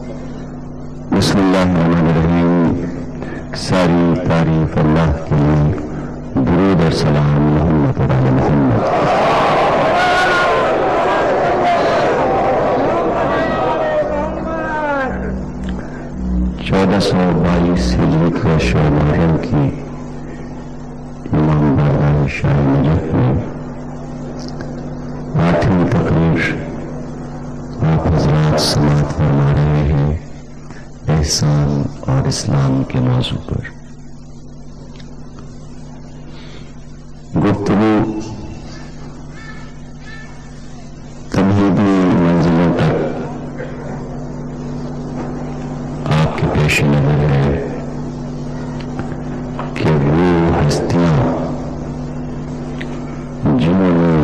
بسم اللہ الرحمن الرحیم. ساری تعریف اللہ کے لیے، درود اور سلام محمد و علی محمد. 1422 ہجری کے شہر محرم کی امام بارگاہ شاہ نجف میں 8ویں تقریر آپ حضرات سماعت فرما رہے ہیں احسان اور اسلام کے موضوع پر. گفتگو تمہیدی منزلوں تک آپ کے پیش نظر ہے کہ وہ ہستیاں جنہوں نے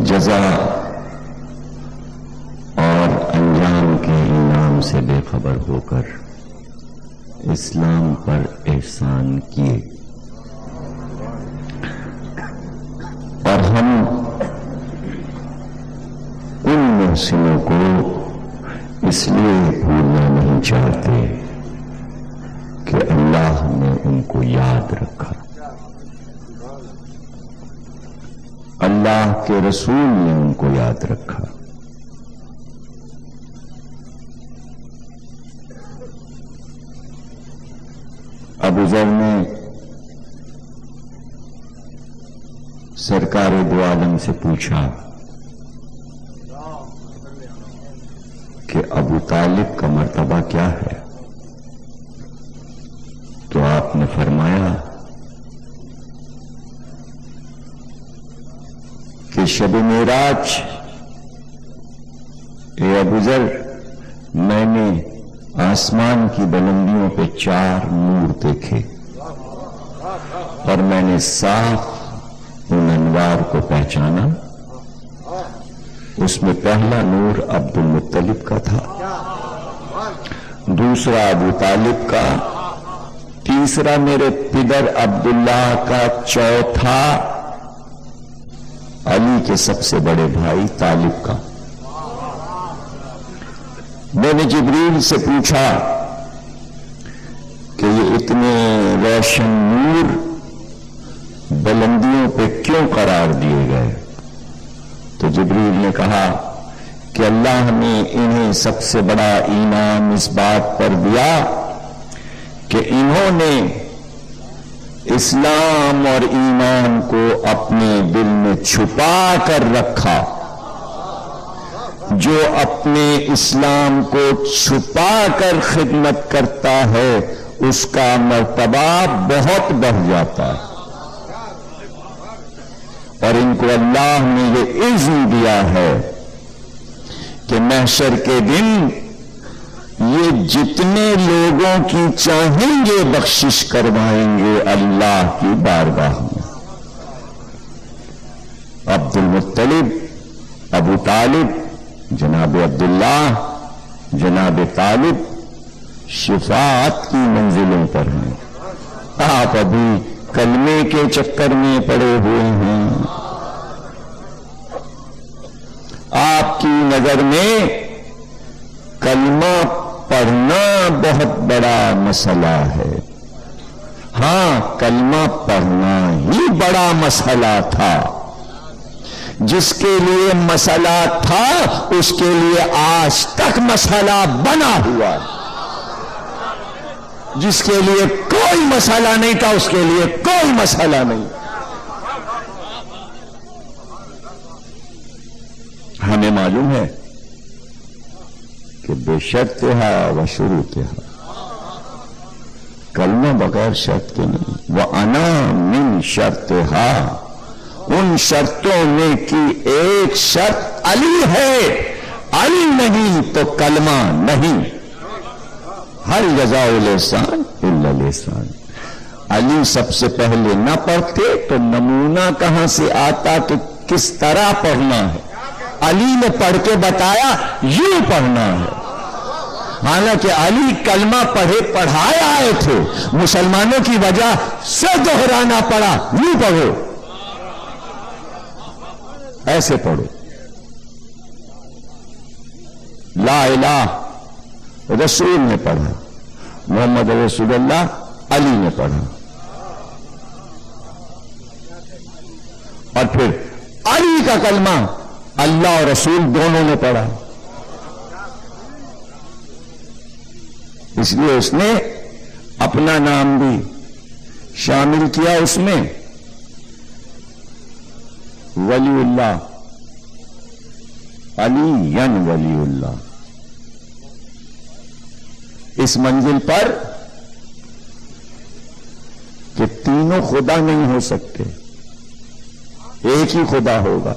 جزا اور انجام کے انعام سے بے خبر ہو کر اسلام پر احسان کیے، اور ہم ان محسنوں کو اس لیے بھولنا نہیں چاہتے کہ اللہ نے ان کو یاد رکھا، اللہ کے رسول نے ان کو یاد رکھا. ابو ذر نے سرکار دو عالم سے پوچھا کہ ابو طالب کا مرتبہ کیا ہے، تو آپ نے فرمایا کہ شب معراج اے ابو ذر، میں نے آسمان کی بلندیوں پہ 4 نور دیکھے اور میں نے صاف ان انوار کو پہچانا. اس میں پہلا نور عبد المطلب کا تھا، دوسرا ابو طالب کا، تیسرا میرے پدر عبداللہ کا، چوتھا علی کے سب سے بڑے بھائی طالب کا. میں نے جبریل سے پوچھا کہ یہ اتنے روشن نور بلندیوں پہ کیوں قرار دیے گئے؟ تو جبریل نے کہا کہ اللہ نے انہیں سب سے بڑا انعام اس بات پر دیا کہ انہوں نے اسلام اور ایمان کو اپنے دل میں چھپا کر رکھا. جو اپنے اسلام کو چھپا کر خدمت کرتا ہے اس کا مرتبہ بہت بڑھ جاتا ہے، اور ان کو اللہ نے یہ اذن دیا ہے کہ محشر کے دن یہ جتنے لوگوں کی چاہیں گے بخشش کروائیں گے اللہ کی بارگاہ میں. عبد المطلب، ابو طالب، جناب عبداللہ، جناب طالب شفاعت کی منزلوں پر ہیں. آپ ابھی کلمے کے چکر میں پڑے ہوئے ہیں. آپ کی نظر میں کلمہ پڑھنا بہت بڑا مسئلہ ہے. ہاں، کلمہ پڑھنا ہی بڑا مسئلہ تھا. جس کے لیے مسئلہ تھا اس کے لیے آج تک مسئلہ بنا ہوا ہے. جس کے لیے کوئی مسئلہ نہیں تھا اس کے لیے کوئی مسئلہ نہیں. ہمیں معلوم ہے کہ بے شرطہا و شروطہا، کلمہ بغیر شرط کے نہیں. وَأَنَا مِن شَرْطِهَا، ان شرطوں میں کی ایک شرط علی ہے. علی نہیں تو کلمہ نہیں. ہر جزاء الاحسان الا الاحسان. علی سب سے پہلے نہ پڑھتے تو نمونہ کہاں سے آتا کہ کس طرح پڑھنا ہے؟ علی نے پڑھ کے بتایا یوں پڑھنا ہے. حالانکہ علی کلمہ پڑھائے آئے تھے، مسلمانوں کی وجہ سے دہرانا پڑا. یوں پڑھو، ایسے پڑھو. لا الہ رسول نے پڑھا، محمد رسول اللہ علی نے پڑھا، اور پھر علی کا کلمہ اللہ اور رسول دونوں نے پڑھا. اس لیے اس نے اپنا نام بھی شامل کیا اس میں، ولی اللہ، علی ولی اللہ. اس منزل پر کہ تینوں خدا نہیں ہو سکتے، ایک ہی خدا ہوگا.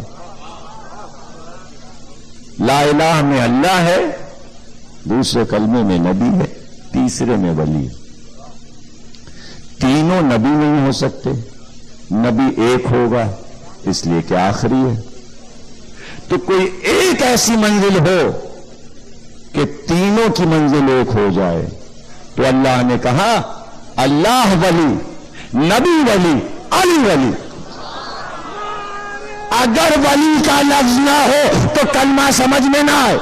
لا الہ میں اللہ ہے، دوسرے کلمے میں نبی ہے، تیسرے میں ولی. تینوں نبی نہیں ہو سکتے، نبی ایک ہوگا اس لیے کہ آخری ہے. تو کوئی ایک ایسی منزل ہو کہ تینوں کی منزل ایک ہو جائے تو اللہ نے کہا اللہ ولی، نبی ولی، علی ولی. اگر ولی کا لفظ نہ ہو تو کلمہ سمجھ میں نہ آئے.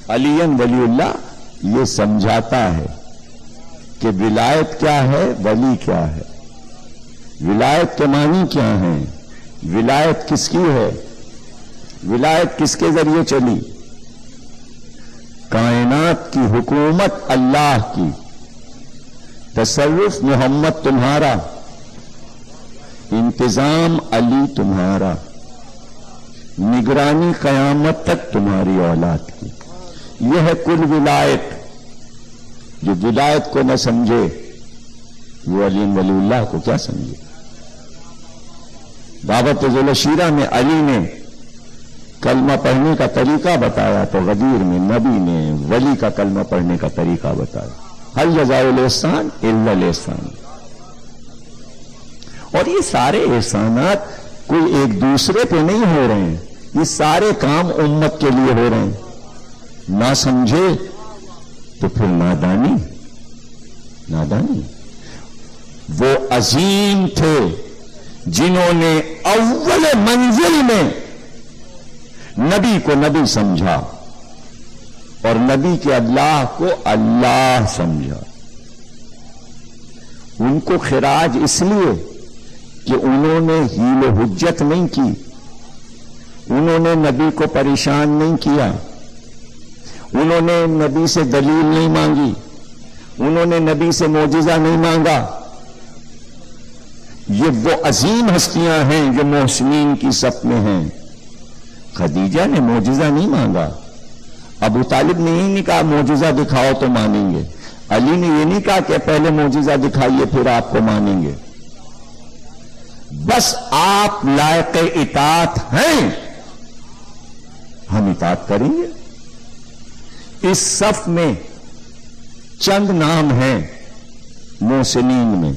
علی ولی اللہ یہ سمجھاتا ہے کہ ولایت کیا ہے، ولی کیا ہے، ولایت کے معنی کیا ہیں، ولایت کس کی ہے، ولایت کس کے ذریعے چلی. کائنات کی حکومت اللہ کی، تصرف محمد تمہارا، انتظام علی تمہارا، نگرانی قیامت تک تمہاری اولاد کی. یہ ہے کل ولایت. جو ولایت کو نہ سمجھے وہ علی ولی اللہ کو کیا سمجھے. دعوت ذوالشیرہ میں علی نے کلمہ پڑھنے کا طریقہ بتایا تو غدیر میں نبی نے ولی کا کلمہ پڑھنے کا طریقہ بتایا. ہل جزاء الاحسان الا الاحسان. اور یہ سارے احسانات کوئی ایک دوسرے پہ نہیں ہو رہے ہیں، یہ سارے کام امت کے لیے ہو رہے ہیں. نہ سمجھے تو پھر نادانی. وہ عظیم تھے جنہوں نے اول منزل میں نبی کو نبی سمجھا اور نبی کے اللہ کو اللہ سمجھا. ان کو خراج اس لیے کہ انہوں نے حیل و حجت نہیں کی، انہوں نے نبی کو پریشان نہیں کیا، انہوں نے نبی سے دلیل نہیں مانگی، انہوں نے نبی سے معجزہ نہیں مانگا. یہ وہ عظیم ہستیاں ہیں جو محسنین کی صف میں ہیں. خدیجہ نے معجزہ نہیں مانگا، ابو طالب نے یہ نہیں کہا معجزہ دکھاؤ تو مانیں گے، علی نے یہ نہیں کہا کہ پہلے معجزہ دکھائیے پھر آپ کو مانیں گے. بس آپ لائق اطاعت ہیں، ہم اطاعت کریں گے. اس صف میں چند نام ہیں محسنین میں،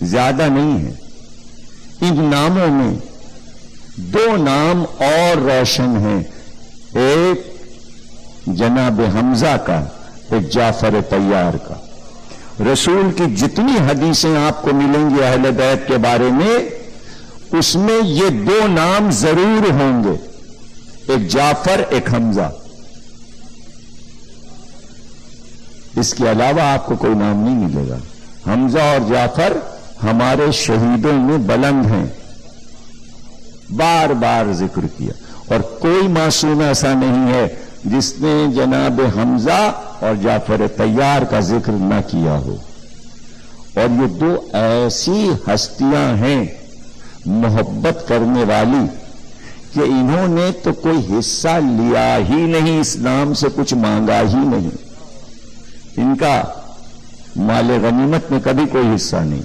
زیادہ نہیں ہیں. ان ناموں میں دو نام اور روشن ہیں، ایک جناب حمزہ کا، ایک جعفر طیار کا. رسول کی جتنی حدیثیں آپ کو ملیں گی اہل بیت کے بارے میں، اس میں یہ دو نام ضرور ہوں گے، ایک جعفر ایک حمزہ. اس کے علاوہ آپ کو کوئی نام نہیں ملے گا. حمزہ اور جعفر ہمارے شہیدوں میں بلند ہیں، بار بار ذکر کیا. اور کوئی معصوم ایسا نہیں ہے جس نے جناب حمزہ اور جعفر طیار کا ذکر نہ کیا ہو. اور یہ دو ایسی ہستیاں ہیں محبت کرنے والی کہ انہوں نے تو کوئی حصہ لیا ہی نہیں، اس نام سے کچھ مانگا ہی نہیں. ان کا مال غنیمت میں کبھی کوئی حصہ نہیں.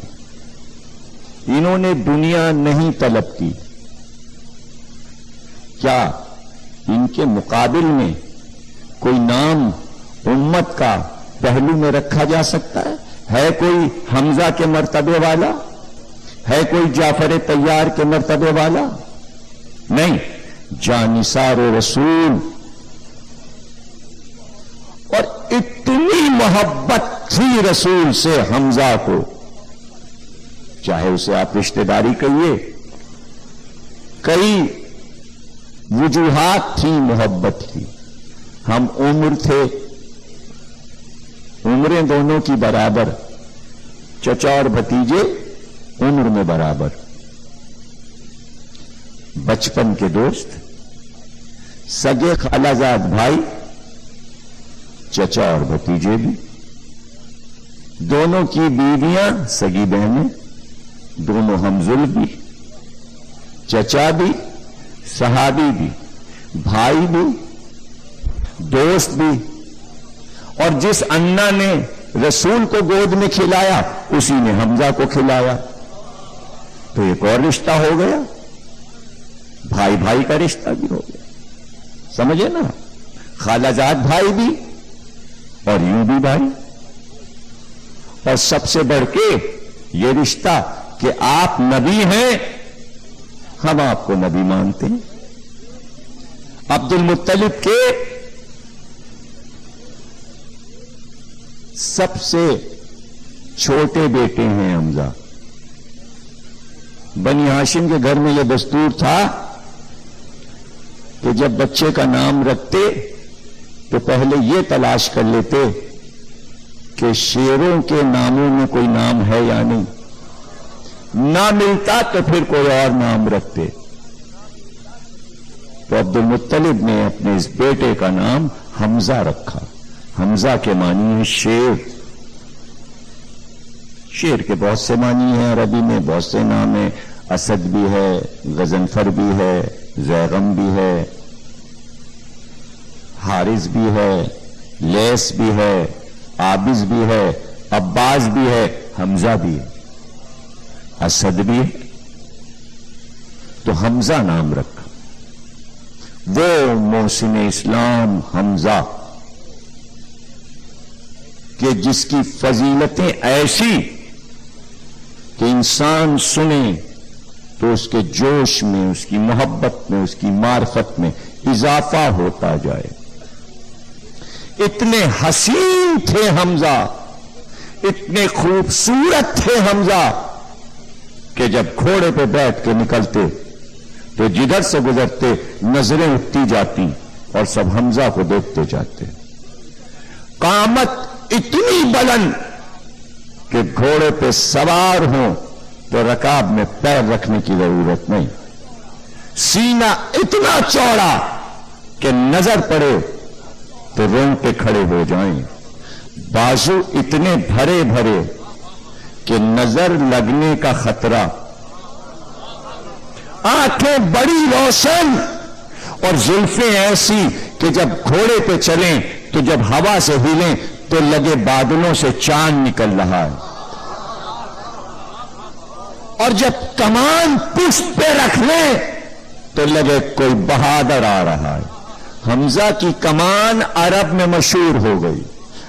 انہوں نے دنیا نہیں طلب کی. کیا ان کے مقابل میں کوئی نام امت کا پہلو میں رکھا جا سکتا ہے؟ ہے کوئی حمزہ کے مرتبے والا؟ ہے کوئی جعفر طیار کے مرتبے والا؟ نہیں. جانثار رسول، اور اتنی محبت تھی رسول سے حمزہ کو، چاہے اسے آپ رشتہ داری کہیے، کئی وجوہات تھی محبت کی. ہم عمر تھے، عمریں دونوں کی برابر، چچا اور بھتیجے عمر میں برابر، بچپن کے دوست، سگے خالہ زاد بھائی، چچا اور بھتیجے بھی، دونوں کی بیویاں سگی بہنیں، دونوں ہمزل بھی، چچا بھی، صحابی بھی، بھائی بھی، دوست بھی. اور جس انا نے رسول کو گود میں کھلایا اسی نے حمزہ کو کھلایا، تو ایک اور رشتہ ہو گیا، بھائی بھائی کا رشتہ بھی ہو گیا. سمجھے نا؟ خالہ زاد بھائی بھی اور یوں بھی بھائی. اور سب سے بڑھ کے یہ رشتہ کہ آپ نبی ہیں، ہم آپ کو نبی مانتے ہیں. عبد المطلب کے سب سے چھوٹے بیٹے ہیں حمزہ. بنی ہاشم کے گھر میں یہ دستور تھا کہ جب بچے کا نام رکھتے تو پہلے یہ تلاش کر لیتے کہ شیروں کے ناموں میں کوئی نام ہے یا نہیں. نہ ملتا تو پھر کوئی اور نام رکھتے. تو عبد المطلب نے اپنے اس بیٹے کا نام حمزہ رکھا. حمزہ کے معنی ہے شیر. شیر کے بہت سے معنی ہیں عربی میں، بہت سے نام ہیں. اسد بھی ہے، غضنفر بھی ہے، زیغم بھی ہے، حارث بھی ہے، لیس بھی ہے، عابس بھی ہے، عباس بھی ہے، حمزہ بھی ہے، اسد بھی ہے. تو حمزہ نام رکھا. وہ محسن اسلام حمزہ کہ جس کی فضیلتیں ایسی کہ انسان سنے تو اس کے جوش میں، اس کی محبت میں، اس کی معرفت میں اضافہ ہوتا جائے. اتنے حسین تھے حمزہ، اتنے خوبصورت تھے حمزہ کہ جب گھوڑے پہ بیٹھ کے نکلتے تو جدھر سے گزرتے نظریں اٹھتی جاتی اور سب حمزہ کو دیکھتے جاتے. قامت اتنی بلند کہ گھوڑے پہ سوار ہوں تو رکاب میں پیر رکھنے کی ضرورت نہیں. سینہ اتنا چوڑا کہ نظر پڑے تو رونگٹے کھڑے ہو جائیں. بازو اتنے بھرے بھرے کہ نظر لگنے کا خطرہ. آنکھیں بڑی روشن اور زلفیں ایسی کہ جب گھوڑے پہ چلیں تو جب ہوا سے ہلیں تو لگے بادلوں سے چاند نکل رہا ہے. اور جب کمان پشت پہ رکھ لیں تو لگے کوئی بہادر آ رہا ہے. حمزہ کی کمان عرب میں مشہور ہو گئی.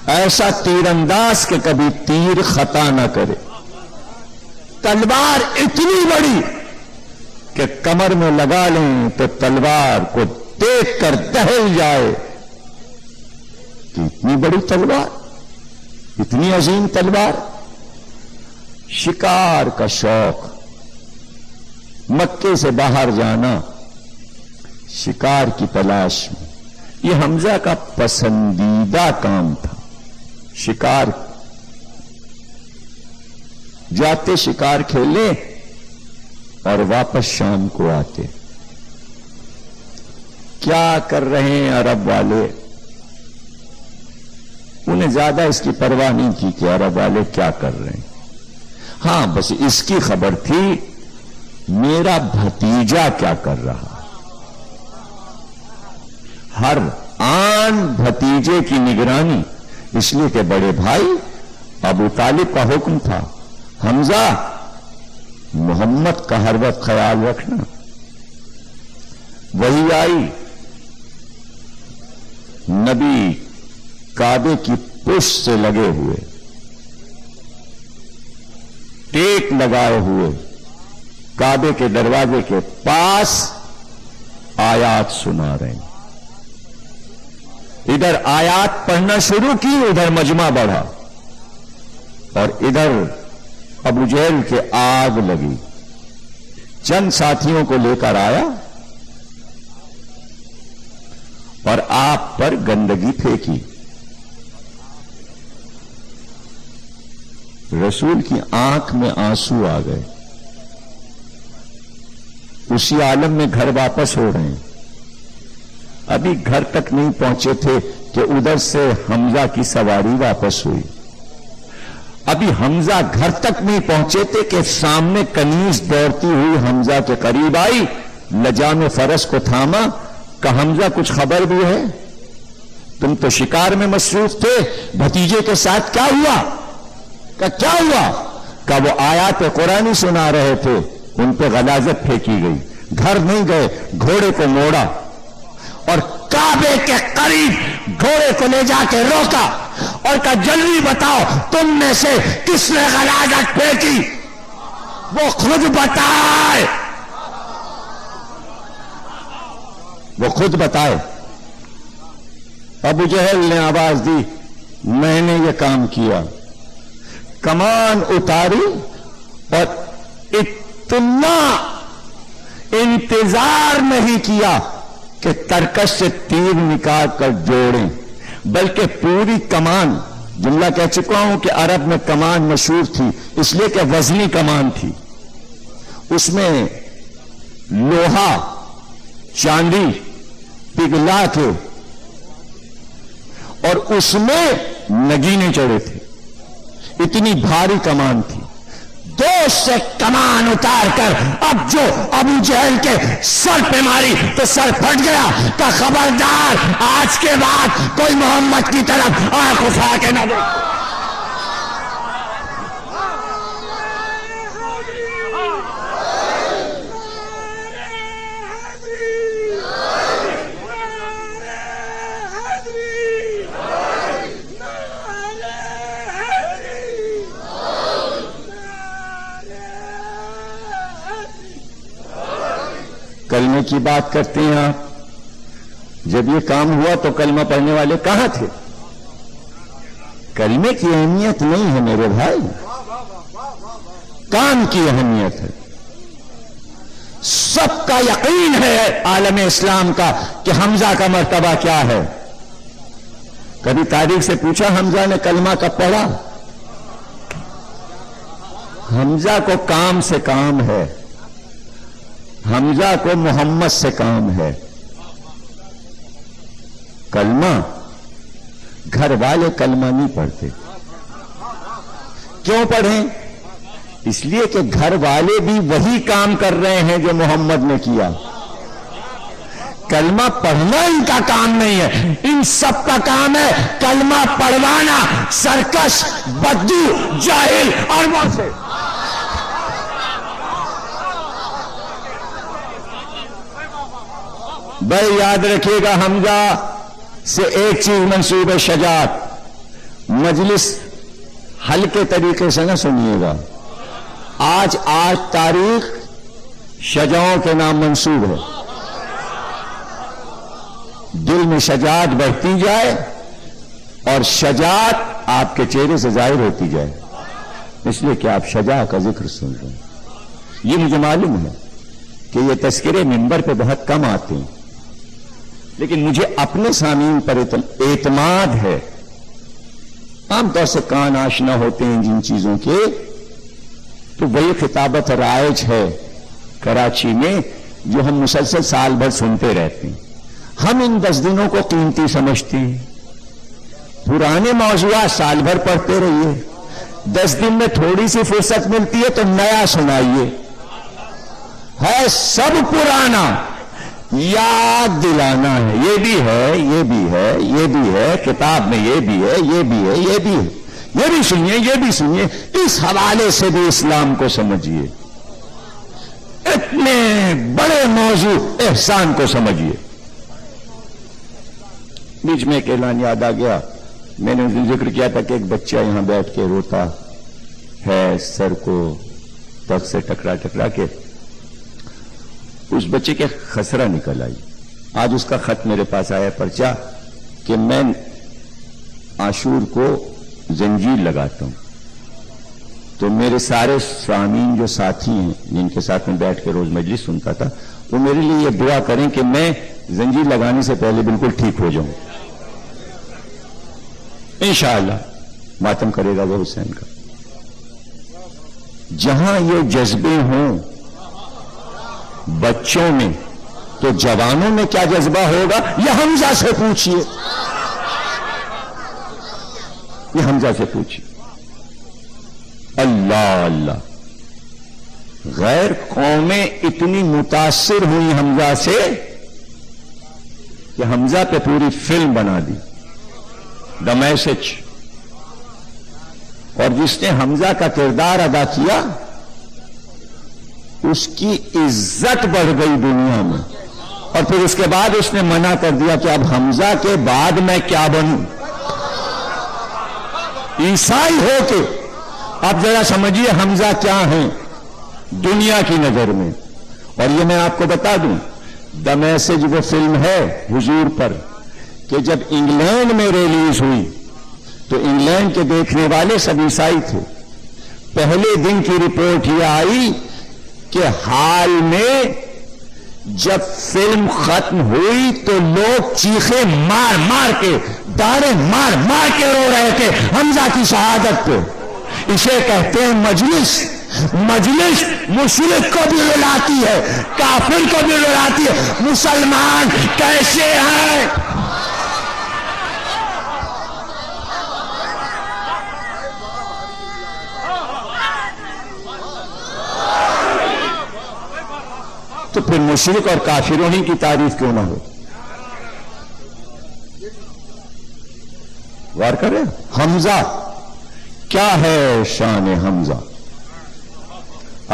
ایسا تیر انداز کہ کبھی تیر خطا نہ کرے. تلوار اتنی بڑی کہ کمر میں لگا لیں تو تلوار کو دیکھ کر دہل جائے کہ اتنی بڑی تلوار، اتنی عظیم تلوار. شکار کا شوق، مکے سے باہر جانا شکار کی تلاش میں، یہ حمزہ کا پسندیدہ کام تھا. شکار جاتے، شکار کھیلے اور واپس شام کو آتے. کیا کر رہے ہیں عرب والے؟ انہیں زیادہ اس کی پرواہ نہیں تھی کہ عرب والے کیا کر رہے ہیں. ہاں بس اس کی خبر تھی میرا بھتیجا کیا کر رہا. ہر آن بھتیجے کی نگرانی، اس لیے کہ بڑے بھائی ابو طالب کا حکم تھا حمزہ محمد کا ہر وقت خیال رکھنا. وہی آئی، نبی کعبے کی پشت سے لگے ہوئے، ٹیک لگائے ہوئے کعبے کے دروازے کے پاس آیات سنا رہے ہیں. ادھر آیات پڑھنا شروع کی، ادھر مجمع بڑھا، اور ادھر ابو جہل کے آگ لگی. چند ساتھیوں کو لے کر آیا اور آپ پر گندگی پھینکی. رسول کی آنکھ میں آنسو آ گئے. اسی عالم میں گھر واپس ہو رہے ہیں. ابھی گھر تک نہیں پہنچے تھے کہ ادھر سے حمزہ کی سواری واپس ہوئی. ابھی حمزہ گھر تک نہیں پہنچے تھے کہ سامنے کنیز دوڑتی ہوئی حمزہ کے قریب آئی, لجام فرس کو تھاما, کہ حمزہ کچھ خبر بھی ہے؟ تم تو شکار میں مصروف تھے, بھتیجے کے ساتھ کیا ہوا؟ کہ کیا ہوا؟ کہ وہ آیات قرآنی سنا رہے تھے, ان پہ غلاظت پھینکی گئی. گھر نہیں گئے, گھوڑے کو موڑا اور کعبے کے قریب گھوڑے کو لے جا کے روکا اور کہا جلدی بتاؤ تم میں سے کس نے غلاظت پھینکی؟ وہ خود بتائے, وہ خود بتائے. ابو جہل نے آواز دی, میں نے یہ کام کیا. کمان اتاری اور اتنا انتظار نہیں کیا کہ ترکش سے تیر نکال کر جوڑیں, بلکہ پوری کمان, جملہ کہہ چکا ہوں کہ عرب میں کمان مشہور تھی اس لیے کہ وزنی کمان تھی, اس میں لوہا چاندی پگھلا کے اور اس میں نگینے چڑھے تھے, اتنی بھاری کمان تھی. دو سے کمان اتار کر اب جو ابو جہل کے سر پہ ماری تو سر پھٹ گیا. کہ خبردار آج کے بعد کوئی محمد کی طرف آنکھ اٹھا کے نہ دے. کلمے کی بات کرتے ہیں آپ, جب یہ کام ہوا تو کلمہ پڑھنے والے کہاں تھے؟ کلمے کی اہمیت نہیں ہے میرے بھائی, کام کی اہمیت ہے. سب کا یقین ہے عالم اسلام کا کہ حمزہ کا مرتبہ کیا ہے. کبھی تاریخ سے پوچھا حمزہ نے کلمہ کب پڑھا؟ حمزہ کو کام سے کام ہے, حمزہ کو محمد سے کام ہے. کلمہ گھر والے کلمہ نہیں پڑھتے. کیوں پڑھیں؟ اس لیے کہ گھر والے بھی وہی کام کر رہے ہیں جو محمد نے کیا. کلمہ پڑھنا ان کا کام نہیں ہے, ان سب کا کام ہے کلمہ پڑھوانا سرکش, بدو, جاہل اور معاصر. بھائی یاد رکھیے گا, حمزہ سے ایک چیز منسوب ہے, شجاعت. مجلس ہلکے طریقے سے نہ سنیے گا. آج تاریخ شجاعوں کے نام منسوب ہے. دل میں شجاعت بڑھتی جائے اور شجاعت آپ کے چہرے سے ظاہر ہوتی جائے, اس لیے کہ آپ شجاع کا ذکر سن رہے ہیں. یہ مجھے معلوم ہے کہ یہ تذکرے منبر پہ بہت کم آتے ہیں, لیکن مجھے اپنے سامعین پر اعتماد ہے. عام طور سے کان آشنا ہوتے ہیں جن چیزوں کے, تو وہی خطابت رائج ہے کراچی میں جو ہم مسلسل سال بھر سنتے رہتے ہیں. ہم ان 10 دنوں کو قیمتی سمجھتے ہیں. پرانے موضوعات سال بھر پڑھتے رہیے, 10 دن میں تھوڑی سی فرصت ملتی ہے تو نیا سنائیے. ہے سب پرانا, یاد دلانا ہے. یہ بھی ہے, یہ بھی ہے, یہ بھی ہے, کتاب میں یہ بھی ہے, یہ بھی ہے, یہ بھی ہے, یہ بھی سنیے, یہ بھی سنیے. اس حوالے سے بھی اسلام کو سمجھیے, اتنے بڑے موضوع احسان کو سمجھیے. بیچ میں ایک اعلان یاد آ گیا, میں نے اس دن ذکر کیا تھا کہ ایک بچہ یہاں بیٹھ کے روتا ہے, سر کو تخت سے ٹکرا کے. اس بچے کے خسرہ نکل آئی. آج اس کا خط میرے پاس آیا, پرچہ, کہ میں عاشور کو زنجیر لگاتا ہوں. تو میرے سارے سامعین جو ساتھی ہیں جن کے ساتھ میں بیٹھ کے روز مجلس سنتا تھا, وہ میرے لیے یہ دعا کریں کہ میں زنجیر لگانے سے پہلے بالکل ٹھیک ہو جاؤں. انشاءاللہ ماتم کرے گا وہ حسین کا. جہاں یہ جذبے ہوں بچوں میں تو جوانوں میں کیا جذبہ ہوگا یہ حمزہ سے پوچھئے. یہ حمزہ سے پوچھئے. اللہ اللہ، غیر قومیں اتنی متاثر ہوئی حمزہ سے کہ حمزہ پہ پوری فلم بنا دی، دا میسج. اور جس نے حمزہ کا کردار ادا کیا اس کی عزت بڑھ گئی دنیا میں. اور پھر اس کے بعد اس نے منع کر دیا کہ اب حمزہ کے بعد میں کیا بنوں. عیسائی ہو کے اب ذرا سمجھیے حمزہ کیا ہیں دنیا کی نظر میں. اور یہ میں آپ کو بتا دوں، دا میسج وہ فلم ہے حضور پر کہ جب انگلینڈ میں ریلیز ہوئی تو انگلینڈ کے دیکھنے والے سب عیسائی تھے. پہلے دن کی رپورٹ یہ آئی کہ حال میں جب فلم ختم ہوئی تو لوگ چیخے مار مار کے، داڑے مار مار کے رو رہے تھے حمزہ کی شہادت پہ. اسے کہتے ہیں مجلس. مجلس مشرک کو بھی رلاتی ہے، کافر کو بھی رلاتی ہے. مسلمان کیسے ہیں؟ تو پھر مشرک اور کافروں ہی کی تعریف کیوں نہ ہو؟ غور کریں. حمزہ کیا ہے شان حمزہ؟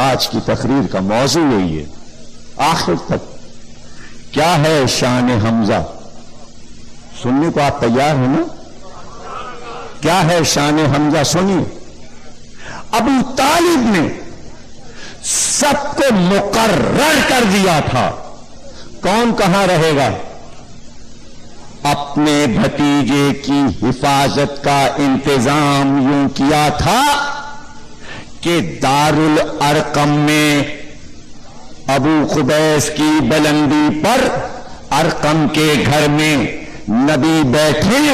آج کی تقریر کا موضوع یہی ہے آخر تک. کیا ہے شان حمزہ؟ سننے کو آپ تیار ہیں نا؟ کیا ہے شان حمزہ؟ سنیے. ابو طالب نے سب کو مقرر کر دیا تھا کون کہاں رہے گا. اپنے بھتیجے کی حفاظت کا انتظام یوں کیا تھا کہ دارالارقم میں ابو قبیس کی بلندی پر ارقم کے گھر میں نبی بیٹھے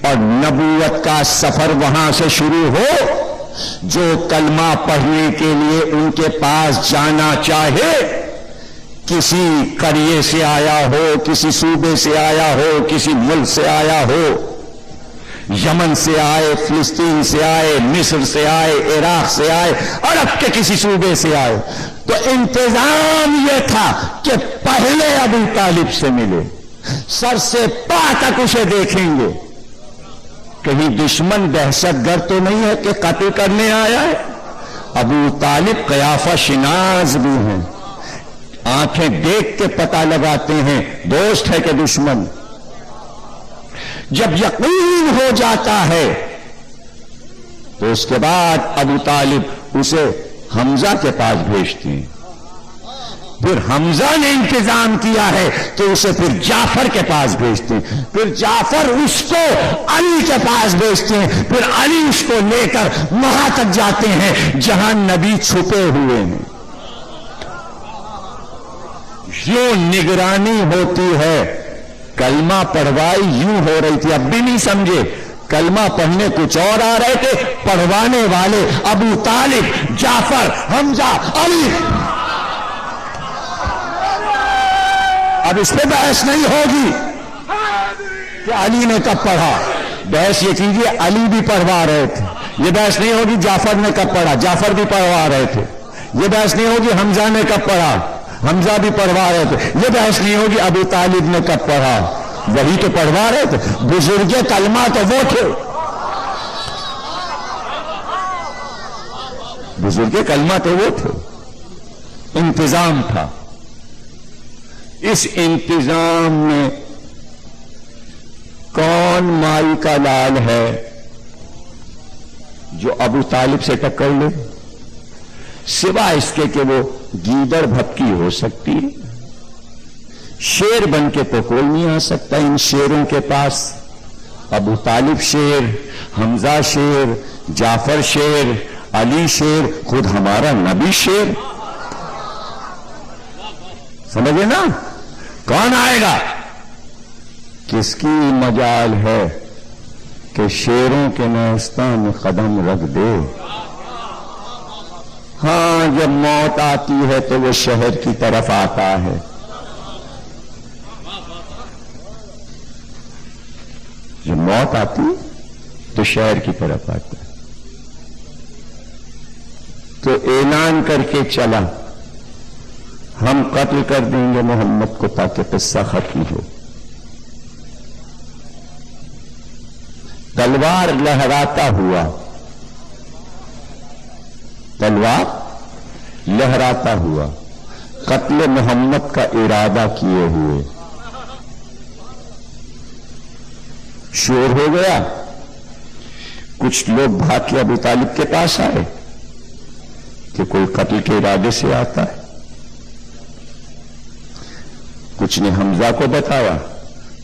اور نبوت کا سفر وہاں سے شروع ہو. جو کلمہ پڑھنے کے لیے ان کے پاس جانا چاہے، کسی قریے سے آیا ہو، کسی صوبے سے آیا ہو، کسی ملک سے آیا ہو، یمن سے آئے، فلسطین سے آئے، مصر سے آئے، عراق سے آئے، عرب کے کسی صوبے سے آئے، تو انتظام یہ تھا کہ پہلے ابو طالب سے ملے، سر سے پا تک اسے دیکھیں گے. کہیں دشمن دہشت گرد تو نہیں ہے کہ قتل کرنے آیا ہے. ابو طالب قیافہ شناس بھی ہیں، آنکھیں دیکھ کے پتہ لگاتے ہیں دوست ہے کہ دشمن. جب یقین ہو جاتا ہے تو اس کے بعد ابو طالب اسے حمزہ کے پاس بھیجتے ہیں. پھر حمزہ نے انتظام کیا ہے تو اسے پھر جعفر کے پاس بھیجتے ہیں. پھر جعفر اس کو علی کے پاس بھیجتے ہیں. پھر علی اس کو لے کر وہاں تک جاتے ہیں جہاں نبی چھپے ہوئے ہیں. یوں نگرانی ہوتی ہے. کلمہ پڑھوائی یوں ہو رہی تھی. اب بھی نہیں سمجھے. کلمہ پڑھنے کچھ اور آ رہے تھے، پڑھوانے والے ابو طالب، جعفر، حمزہ، علی. اب اس پہ بحث نہیں ہوگی کہ علی نے کب پڑھا. بحث یہ کیجیے علی بھی پڑھوا رہے تھے. یہ بحث نہیں ہوگی جعفر نے کب پڑھا، جعفر بھی پڑھوا رہے تھے. یہ بحث نہیں ہوگی حمزہ نے کب پڑھا، حمزہ بھی پڑھوا رہے تھے. یہ بحث نہیں ہوگی ابو طالب نے کب پڑھا، وہی تو پڑھوا رہے تھے. بزرگ کلمہ تو وہ تھے، بزرگ کلمہ تو وہ تھے. انتظام تھا. اس انتظام میں کون مائی کا لال ہے جو ابو طالب سے ٹکر لے، سوا اس کے کہ وہ گیدڑ بھپکی ہو سکتی ہے. شیر بن کے تو کوئی نہیں آ سکتا ان شیروں کے پاس. ابو طالب شیر، حمزہ شیر، جعفر شیر، علی شیر، خود ہمارا نبی شیر. سمجھے نا؟ کون آئے گا؟ کس کی مجال ہے کہ شیروں کے نیستان میں قدم رکھ دے؟ ہاں جب موت آتی ہے تو وہ شہر کی طرف آتا ہے، جب موت آتی تو شہر کی طرف آتا ہے، تو اعلان کر کے چلا ہم قتل کر دیں گے محمد کو تاکہ قصہ ختم ہو۔ تلوار لہراتا ہوا، تلوار لہراتا ہوا قتل محمد کا ارادہ کیے ہوئے شور ہو گیا۔ کچھ لوگ بھاگ کے ابو طالب کے پاس آئے کہ کوئی قتل کے ارادے سے آتا ہے، کچھ نے حمزہ کو بتایا،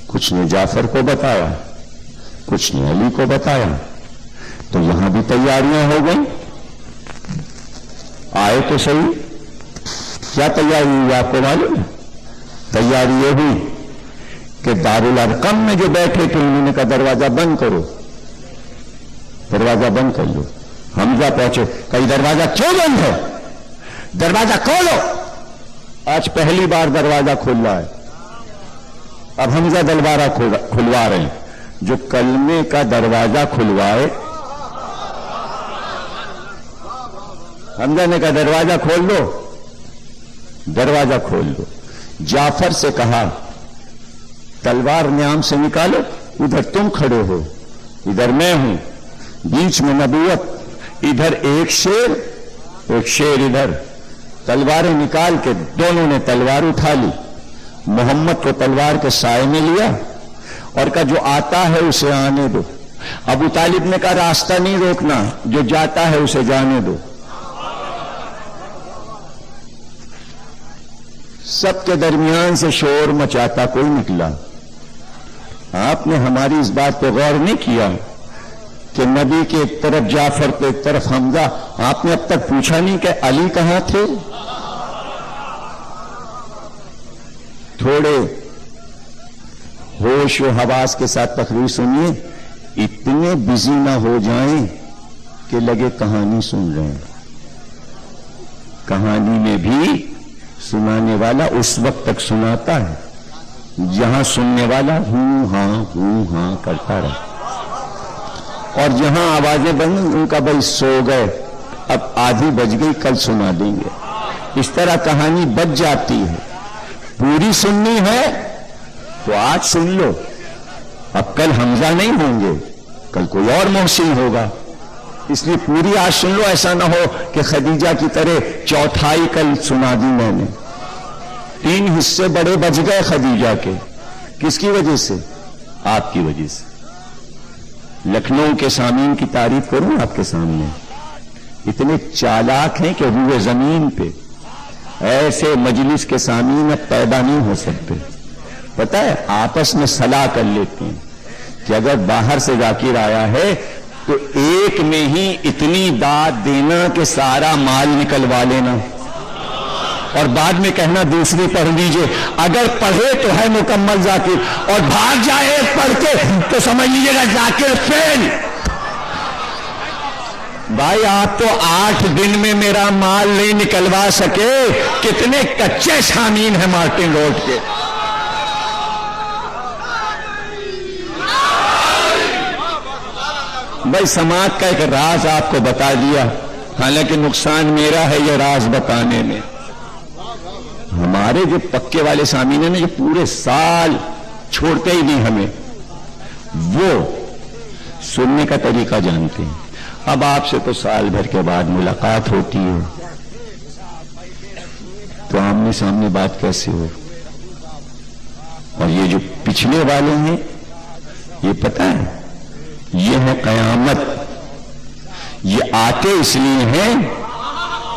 کچھ نے جعفر کو بتایا، کچھ نے علی کو بتایا، تو یہاں بھی تیاریاں ہو گئیں۔ آئے تو صحیح، کیا تیاری ہوئی آپ کو معلوم ہے؟ تیاری یہ ہوئی کہ دارالارقم میں جو بیٹھے تھے انہوں نے کہا دروازہ بند کرو، دروازہ بند کر لو۔ حمزہ پہنچے، کئی دروازہ کیوں بند ہے؟ دروازہ کھولو۔ آج پہلی بار دروازہ کھل رہا ہے، اب حمزہ دلبارہ کھلوا رہے ہیں۔ جو کلمے کا دروازہ کھلوائے، حمزہ نے کہا دروازہ کھول دو، دروازہ کھول دو۔ جعفر سے کہا تلوار نیام سے نکالو، ادھر تم کھڑے ہو، ادھر میں ہوں، بیچ میں نبوت، ادھر ایک شیر ادھر۔ تلواریں نکال کے دونوں نے تلوار اٹھا لی، محمد کو تلوار کے سائے میں لیا اور کہا جو آتا ہے اسے آنے دو۔ ابو طالب نے کہا راستہ نہیں روکنا، جو جاتا ہے اسے جانے دو۔ سب کے درمیان سے شور مچاتا کوئی نکلا۔ آپ نے ہماری اس بات پہ غور نہیں کیا کہ نبی کے ایک طرف جعفر کو ایک طرف حمزہ، آپ نے اب تک پوچھا نہیں کہ علی کہاں تھے؟ تھوڑے ہوش و حواس کے ساتھ تقریر سنیے، اتنے بزی نہ ہو جائیں کہ لگے کہانی سن رہے ہیں۔ کہانی میں بھی سنانے والا اس وقت تک سناتا ہے جہاں سننے والا ہوں ہاں کرتا رہے، اور جہاں آوازیں بند ان کا بھائی سو گئے، اب آدھی بج گئی کل سنا دیں گے، اس طرح کہانی بچ جاتی ہے۔ پوری سننی ہے تو آج سن لو، اب کل حمزہ نہیں ہوں گے، کل کوئی اور محسن ہوگا، اس لیے پوری آج سن لو، ایسا نہ ہو کہ خدیجہ کی طرح چوتھائی کل سنا دی میں نے۔ 3 حصے بڑے بچ گئے خدیجہ کے، کس کی وجہ سے؟ آپ کی وجہ سے۔ لکھنؤ کے سامعین کی تعریف کروں آپ کے سامنے، اتنے چالاک ہیں کہ روئے زمین پہ ایسے مجلس کے سامعین اب پیدا نہیں ہو سکتے۔ پتہ ہے آپس میں صلاح کر لیتے ہیں کہ اگر باہر سے ذاکر آیا ہے تو ایک میں ہی اتنی داد دینا کہ سارا مال نکلوا لینا، اور بعد میں کہنا دوسری پڑھ لیجئے، اگر پڑھے تو ہے مکمل ذاکر، اور بھاگ جائے ایک پڑھ کے تو سمجھ لیجئے گا ذاکر فیل۔ بھائی آپ تو 8 دن میں میرا مال نہیں نکلوا سکے، کتنے کچے سامعین ہیں مارٹن روڈ کے۔ بھائی سماعت کا ایک راز آپ کو بتا دیا، حالانکہ نقصان میرا ہے یہ راز بتانے میں۔ ہمارے جو پکے والے سامعین ہیں جو پورے سال چھوڑتے ہی نہیں ہمیں، وہ سننے کا طریقہ جانتے ہیں۔ اب آپ سے تو سال بھر کے بعد ملاقات ہوتی ہے تو آمنے سامنے بات کیسے ہو؟ اور یہ جو پچھلے والے ہیں یہ پتہ ہے یہ ہے قیامت، یہ آتے اس لیے ہیں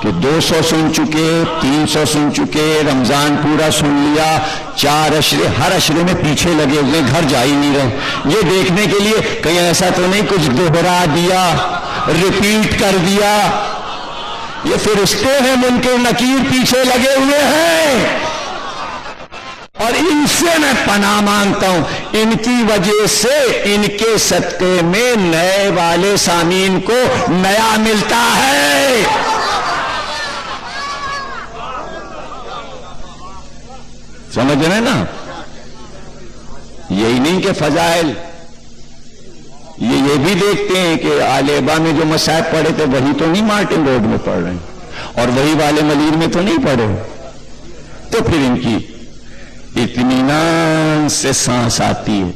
کہ 200 سن چکے، 300 سن چکے، رمضان پورا سن لیا، 4 اشرے، ہر اشرے میں پیچھے لگے ہوئے، گھر جا ہی نہیں رہے، یہ دیکھنے کے لیے کہیں ایسا تو نہیں کچھ دوہرا دیا، ریپیٹ کر دیا۔ یہ فرشتے ہیں منکر نکیر پیچھے لگے ہوئے ہیں، اور اور ان سے میں پناہ مانگتا ہوں، ان کی وجہ سے، ان کے صدقے میں نئے والے سامعین کو نیا ملتا ہے۔ سمجھ رہے ہیں نا؟ یہی نہیں کہ فضائل، یہ بھی دیکھتے ہیں کہ آلیبا میں جو مصائب پڑھے تھے وہی تو نہیں مارٹن روڈ میں پڑھ رہے ہیں، اور وہی والے ملیر میں تو نہیں پڑھے، تو پھر ان کی اطمینان سے سانس آتی ہے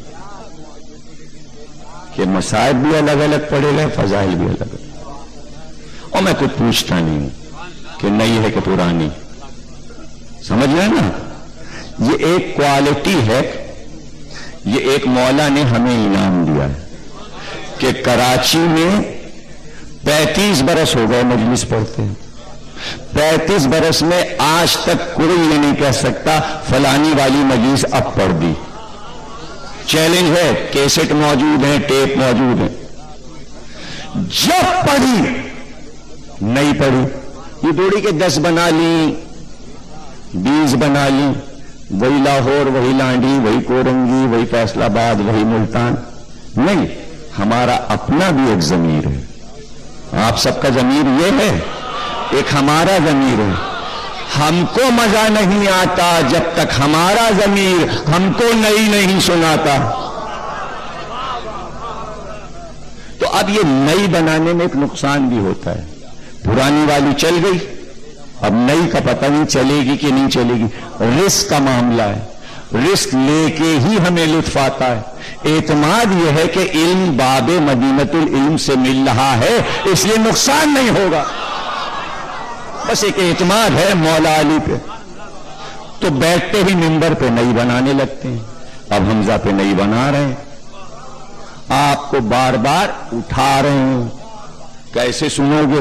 کہ مصائب بھی الگ الگ پڑے گئے، فضائل بھی الگ الگ، اور میں کچھ پوچھتا نہیں ہوں کہ نئی ہے کہ پرانی۔ سمجھ رہے ہیں نا؟ یہ ایک کوالٹی ہے، یہ ایک مولا نے ہمیں انعام دیا ہے کہ کراچی میں 35 برس ہو گئے مجلس پڑھتے ہیں، 35 برس میں آج تک کوئی یہ نہیں کہہ سکتا فلانی والی مجلس اب پڑھ دی۔ چیلنج ہے، کیسٹ موجود ہیں، ٹیپ موجود ہیں، جب پڑھی نہیں پڑھی، یہ دوڑی کے 10 بنا لی، 20 بنا لی، وہی لاہور، وہی لانڈی، وہی کورنگی، وہی فیصل آباد، وہی ملتان، نہیں، ہمارا اپنا بھی ایک ضمیر ہے۔ آپ سب کا ضمیر یہ ہے، ایک ہمارا ضمیر ہے۔ ہم کو مزہ نہیں آتا جب تک ہمارا ضمیر ہم کو نئی نہیں سناتا۔ تو اب یہ نئی بنانے میں ایک نقصان بھی ہوتا ہے، پرانی والی چل گئی، اب نئی کا پتہ نہیں چلے گی کہ نہیں چلے گی، رسک کا معاملہ ہے، رسک لے کے ہی ہمیں لطف آتا ہے۔ اعتماد یہ ہے کہ علم باب مدینۃ العلم سے مل رہا ہے، اس لیے نقصان نہیں ہوگا، بس ایک اعتماد ہے مولا علی پہ۔ تو بیٹھتے ہی منبر پہ نئی بنانے لگتے ہیں، اب حمزہ پہ نئی بنا رہے ہیں، آپ کو بار بار اٹھا رہے ہیں، کیسے سنو گے؟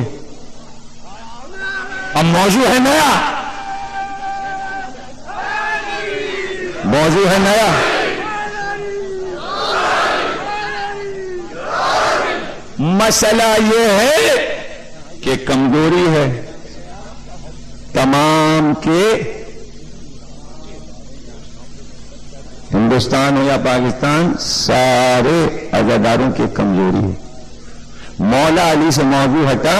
اب موضوع ہے نیا، موضوع ہے نیا، مسئلہ یہ ہے کہ کمزوری ہے تمام کے، ہندوستان ہو یا پاکستان، سارے عزاداروں کی کمزوری ہے۔ مولا علی سے موضوع ہٹا،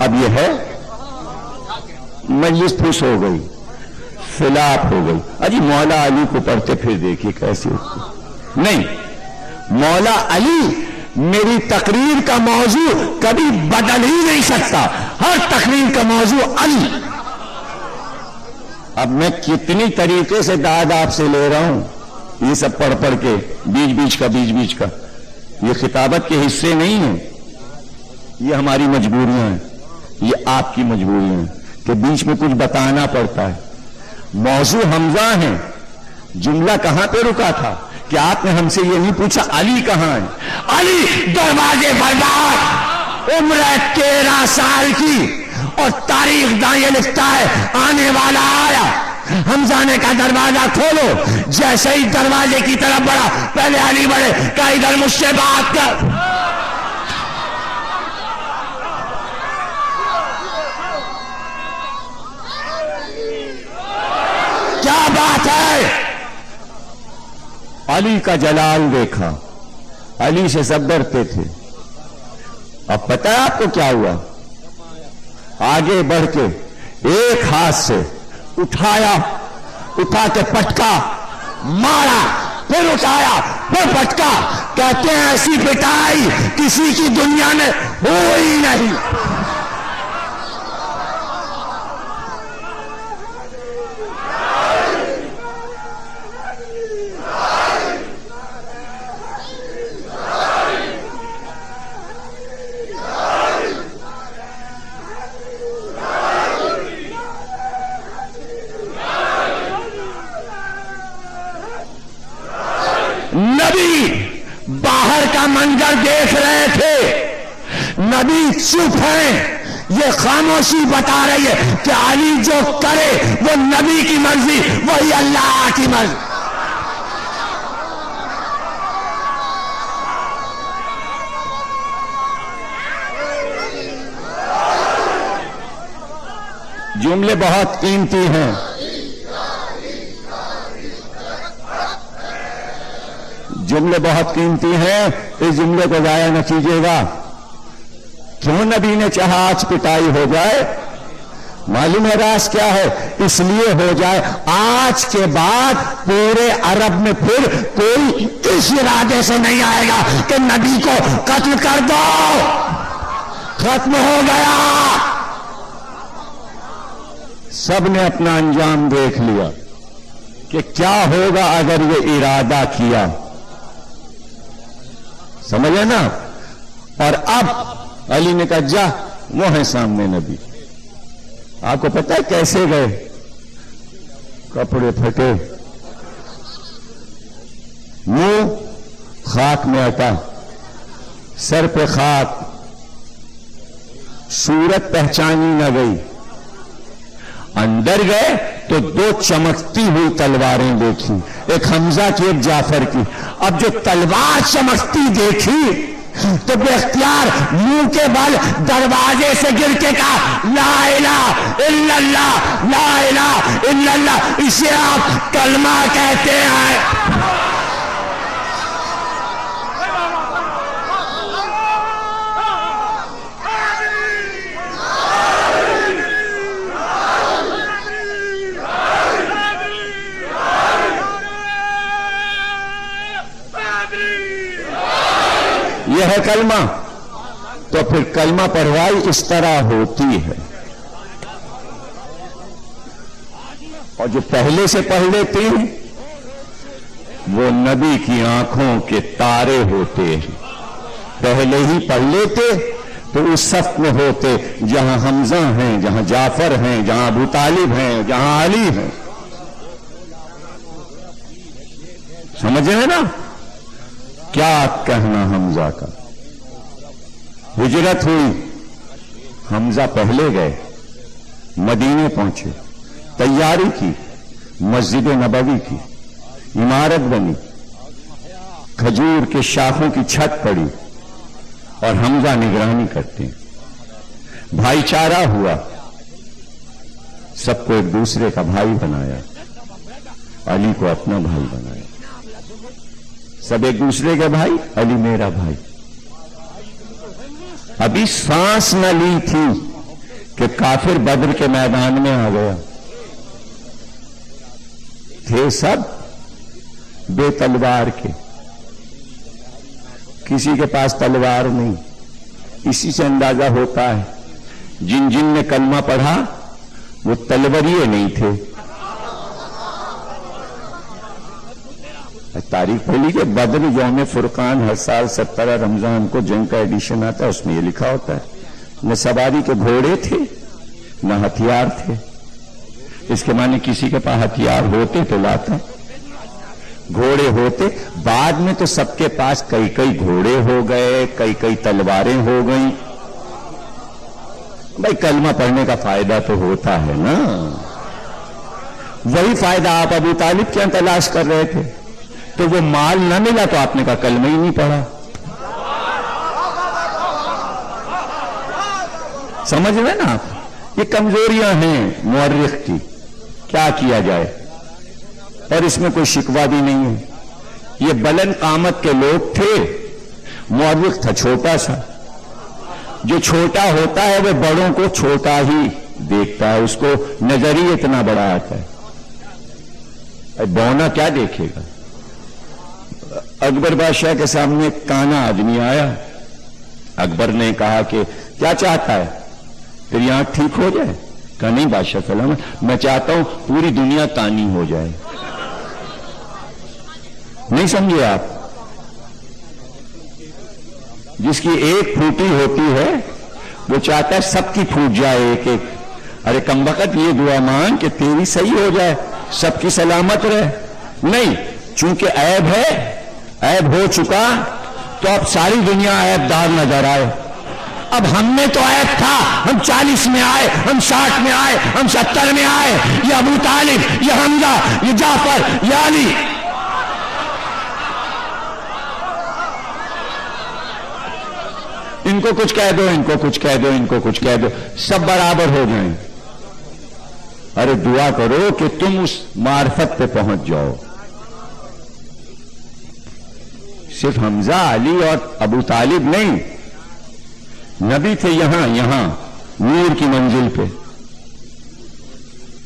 اب یہ ہے مجلس پھوس ہو گئی، فلاپ ہو گئی، اجی مولا علی کو پڑھتے پھر دیکھیے کیسے ہوتی۔ نہیں، مولا علی میری تقریر کا موضوع کبھی بدل ہی نہیں سکتا، ہر تقریر کا موضوع علی۔ اب میں کتنی طریقے سے داد آپ سے لے رہا ہوں، یہ سب پڑھ پڑھ کے، بیچ بیچ کا، یہ خطابت کے حصے نہیں ہیں، یہ ہماری مجبوریاں ہیں، یہ آپ کی مجبوریاں ہیں کہ بیچ میں کچھ بتانا پڑتا ہے۔ موضوع حمزہ ہیں، جملہ کہاں پہ رکا تھا کہ آپ نے ہم سے یہ نہیں پوچھا علی کہاں ہے؟ علی دروازے بردار، عمر 13 سال کی، اور تاریخ داں یہ لکھتا ہے آنے والا آیا، حمزہ نے کہا دروازہ کھولو، جیسے ہی دروازے کی طرف بڑھا، پہلے علی بڑھے، کہا ادھر مجھ سے بات کر۔ کیا بات ہے؟ علی کا جلال دیکھا، علی سے سب ڈرتے تھے۔ اب پتہ ہے آپ کو کیا ہوا؟ آگے بڑھ کے ایک ہاتھ سے اٹھایا، اٹھا کے پٹکا، مارا، پھر اٹھایا، پھر پٹکا۔ کہتے ہیں ایسی پٹائی کسی کی دنیا میں ہوئی نہیں۔ نبی باہر کا منظر دیکھ رہے تھے، نبی چپ ہیں، یہ خاموشی بتا رہی ہے کہ علی جو کرے وہ نبی کی مرضی، وہی اللہ کی مرضی۔ جملے بہت قیمتی ہیں، جملے بہت قیمتی ہیں، اس جملے کو ضائع نہ کیجیے گا۔ کیوں نبی نے چاہا آج پٹائی ہو جائے؟ معلوم ہے راز کیا ہے؟ اس لیے ہو جائے آج کے بعد پورے عرب میں پھر کوئی اس ارادے سے نہیں آئے گا کہ نبی کو قتل کر دو، ختم ہو گیا۔ سب نے اپنا انجام دیکھ لیا کہ کیا ہوگا اگر یہ ارادہ کیا، سمجھے نا؟ اور اب علی نے کہا جا، وہ ہے سامنے نبی۔ آپ کو پتہ ہے کیسے گئے؟ کپڑے پھٹے، منہ خاک میں اٹا، سر پہ خاک، صورت پہچانی نہ گئی۔ اندر گئے تو دو چمکتی ہوئی تلواریں دیکھی، ایک حمزہ کی ایک جعفر کی۔ اب جو تلوار چمکتی دیکھی تو بے اختیار منہ کے بل دروازے سے گر کے کہا لا الہ الا اللہ، لا الہ الا اللہ۔ اسے آپ کلمہ کہتے ہیں۔ یہ ہے کلمہ۔ تو پھر کلمہ پڑھوائی اس طرح ہوتی ہے، اور جو پہلے سے پڑھ لیتے ہیں وہ نبی کی آنکھوں کے تارے ہوتے ہیں۔ پہلے ہی پڑھ لیتے تو اس صف میں ہوتے جہاں حمزہ ہیں، جہاں جعفر ہیں، جہاں ابو طالب ہیں، جہاں علی ہیں۔ سمجھ رہے نا؟ کیا کہنا حمزہ کا؟ ہجرت ہوئی، حمزہ پہلے گئے، مدینے پہنچے، تیاری کی، مسجد نبوی کی عمارت بنی، کھجور کے شاخوں کی چھت پڑی اور حمزہ نگرانی کرتے ہیں۔ بھائی چارہ ہوا، سب کو ایک دوسرے کا بھائی بنایا، علی کو اپنا بھائی بنایا۔ سب ایک دوسرے کے بھائی، علی میرا بھائی۔ ابھی سانس نہ لی تھی کہ کافر بدر کے میدان میں آ گیا۔ تھے سب بے تلوار کے، کسی کے پاس تلوار نہیں۔ اسی سے اندازہ ہوتا ہے جن جن نے کلمہ پڑھا وہ تلوریے نہیں تھے۔ تاریخ پڑھ لیجیے، بدر یوم فرقان ہر سال 17 رمضان کو جنگ کا ایڈیشن آتا ہے، اس میں یہ لکھا ہوتا ہے نہ سواری کے گھوڑے تھے نہ ہتھیار تھے۔ اس کے معنی کسی کے پاس ہتھیار ہوتے تو لاتا، گھوڑے ہوتے۔ بعد میں تو سب کے پاس کئی کئی گھوڑے ہو گئے، کئی کئی تلواریں ہو گئیں۔ بھائی کلمہ پڑھنے کا فائدہ تو ہوتا ہے نا، وہی فائدہ آپ ابو طالب کیا تلاش کر رہے تھے؟ تو وہ مال نہ ملا تو آپ نے کہا کلمہ ہی نہیں پڑھا۔ سمجھ رہے نا آپ؟ یہ کمزوریاں ہیں مورخ کی، کیا کیا جائے؟ اور اس میں کوئی شکوہ بھی نہیں ہے۔ یہ بلند قامت کے لوگ تھے، مورخ تھا چھوٹا سا۔ جو چھوٹا ہوتا ہے وہ بڑوں کو چھوٹا ہی دیکھتا ہے، اس کو نظر ہی اتنا بڑا آتا ہے۔ بونا کیا دیکھے گا؟ اکبر بادشاہ کے سامنے ایک کانا آدمی آیا۔ اکبر نے کہا کہ کیا چاہتا ہے؟ تیری آنکھ ٹھیک ہو جائے؟ کہا نہیں بادشاہ سلامت، میں چاہتا ہوں پوری دنیا کانی ہو جائے۔ نہیں سمجھے آپ؟ جس کی ایک پھوٹی ہوتی ہے وہ چاہتا ہے سب کی پھوٹ جائے ایک ایک۔ ارے کمبخت یہ دعا مانگ کہ تیری صحیح ہو جائے، سب کی سلامت رہے۔ نہیں، چونکہ عیب ہے، عیب ہو چکا تو اب ساری دنیا عیب دار نظر آئے۔ اب ہم میں تو عیب تھا، ہم 40 میں آئے، ہم 60 میں آئے، ہم 70 میں آئے، یہ ابو طالب، یہ حمزہ، یہ جعفر، یہ علی۔ ان کو کچھ کہہ دو، ان کو کچھ کہہ دو، ان کو کچھ کہہ دو، سب برابر ہو جائیں۔ ارے دعا کرو کہ تم اس معرفت پہ پہنچ جاؤ۔ صرف حمزہ علی اور ابو طالب نہیں، نبی تھے یہاں نور کی منزل پہ.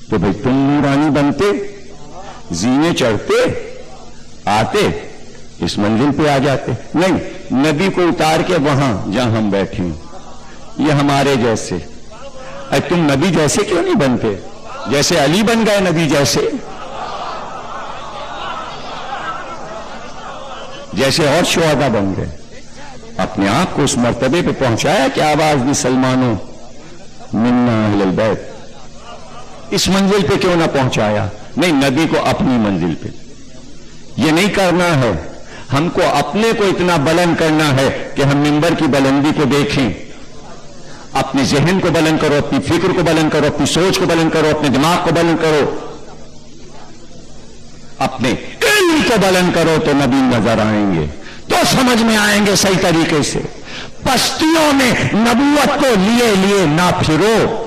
تو بھئی تم نورانی بنتے، زینے چڑھتے، آتے، اس منزل پہ آ جاتے. نہیں، نبی کو اتار کے وہاں جہاں ہم بیٹھے ہیں، یہ ہمارے جیسے. اے تم نبی جیسے کیوں نہیں بنتے؟ جیسے علی بن گئے نبی جیسے، جیسے اور شہداء بن گئے. اپنے آپ کو اس مرتبے پہ پہنچایا کہ آواز دی سلمانو منا اہل البیت. اس منزل پہ کیوں نہ پہنچایا؟ نہیں، نبی کو اپنی منزل پہ. یہ نہیں کرنا ہے، ہم کو اپنے کو اتنا بلند کرنا ہے کہ ہم منبر کی بلندی کو دیکھیں. اپنے ذہن کو بلند کرو، اپنی فکر کو بلند کرو، اپنی سوچ کو بلند کرو، اپنے دماغ کو بلند کرو، اپنے علم کو بلند کرو، تو نبی نظر آئیں گے، تو سمجھ میں آئیں گے صحیح طریقے سے. پستیوں میں نبوت کو لیے نہ پھرو،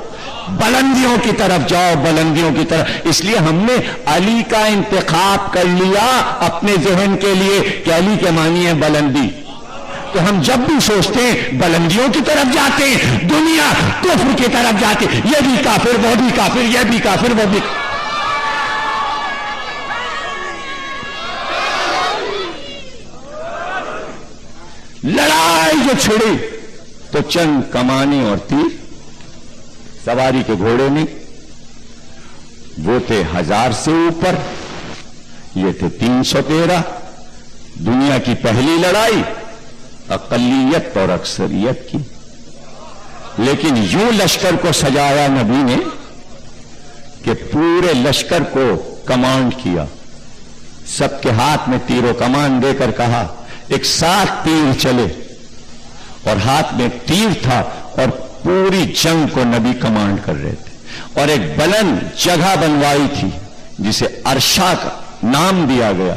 بلندیوں کی طرف جاؤ، بلندیوں کی طرف. اس لیے ہم نے علی کا انتخاب کر لیا اپنے ذہن کے لیے کہ علی کے معنی ہے بلندی. تو ہم جب بھی سوچتے ہیں بلندیوں کی طرف جاتے ہیں، دنیا کفر کی طرف جاتے، یہ بھی کافر، وہ بھی کافر، یہ بھی کافر، وہ بھی. لڑائی جو چھڑی تو چند کمانے اور تیر، سواری کے گھوڑے نہیں، وہ تھے 1000 سے اوپر، یہ تھے 313. دنیا کی پہلی لڑائی اقلیت اور اکثریت کی. لیکن یوں لشکر کو سجایا نبی نے کہ پورے لشکر کو کمانڈ کیا، سب کے ہاتھ میں تیر و کمان دے کر کہا ایک ساتھ تیر چلے، اور ہاتھ میں تیر تھا اور پوری جنگ کو نبی کمانڈ کر رہے تھے. اور ایک بلند جگہ بنوائی تھی جسے عرشہ کا نام دیا گیا،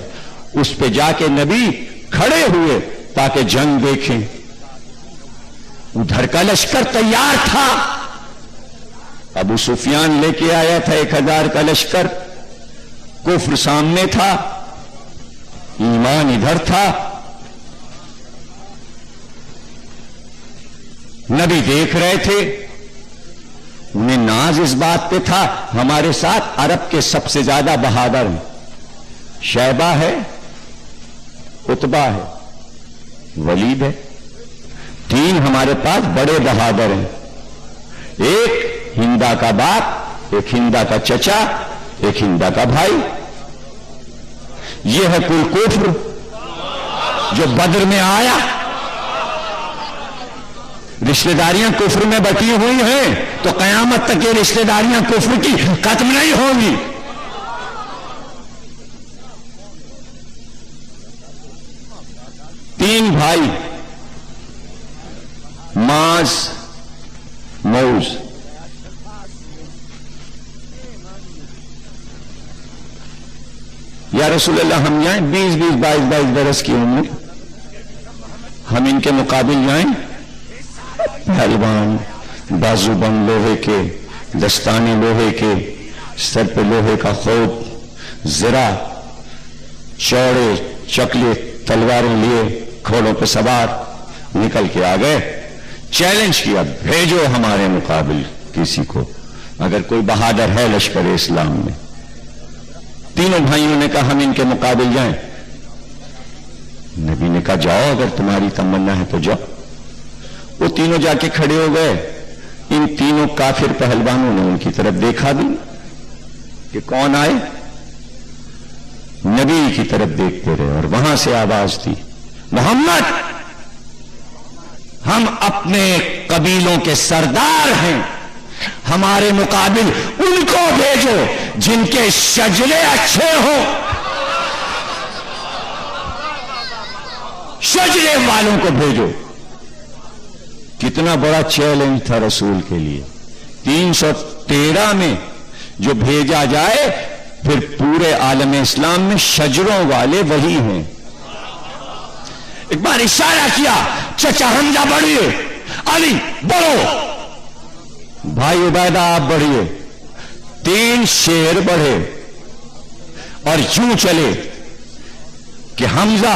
اس پہ جا کے نبی کھڑے ہوئے تاکہ جنگ دیکھیں. ادھر کا لشکر تیار تھا، ابو سفیان لے کے آیا تھا 1000 کا لشکر، کفر سامنے تھا، ایمان ادھر تھا. نبی دیکھ رہے تھے، انہیں ناز اس بات پہ تھا ہمارے ساتھ عرب کے سب سے زیادہ بہادر ہیں. شیبہ ہے، عتبہ ہے، ولید ہے، 3 ہمارے پاس بڑے بہادر ہیں. ایک ہندا کا باپ، ایک ہندا کا چچا، ایک ہندا کا بھائی. یہ ہے کل کفر جو بدر میں آیا. رشتہ داریاں کفر میں بٹی ہوئی ہیں تو قیامت تک یہ رشتہ داریاں کفر کی ختم نہیں ہوں گی. تین بھائی، ماس، موز. یا رسول اللہ ہم جائیں 20 22 برس کی عمر، ہم ان کے مقابل جائیں؟ پہلوان، بازو بند لوہے کے، دستانے لوہے کے، سر پہ لوہے کا خوب، زرہ، چوڑے چکلے تلواریں لیے، گھوڑوں پہ سوار نکل کے آ گئے. چیلنج کیا، بھیجو ہمارے مقابل کسی کو اگر کوئی بہادر ہے لشکر اسلام میں. تینوں بھائیوں نے کہا ہم ان کے مقابل جائیں. نبی نے کہا جاؤ، اگر تمہاری تمنا ہے تو جاؤ. وہ تینوں جا کے کھڑے ہو گئے. ان تینوں کافر پہلوانوں نے ان کی طرف دیکھا بھی کہ کون آئے، نبی کی طرف دیکھتے رہے. اور وہاں سے آواز تھی، محمد ہم اپنے قبیلوں کے سردار ہیں، ہمارے مقابل ان کو بھیجو جن کے شجرے اچھے ہوں. شجرے والوں کو بھیجو. کتنا بڑا چیلنج تھا رسول کے لیے. 313 میں جو بھیجا جائے، پھر پورے عالم اسلام میں شجروں والے وہی ہیں. ایک بار اشارہ کیا، چچا حمزہ بڑھیے، علی بڑھو، بھائی عبیدہ آپ بڑھیے. 3 شیر بڑھے اور یوں چلے کہ حمزہ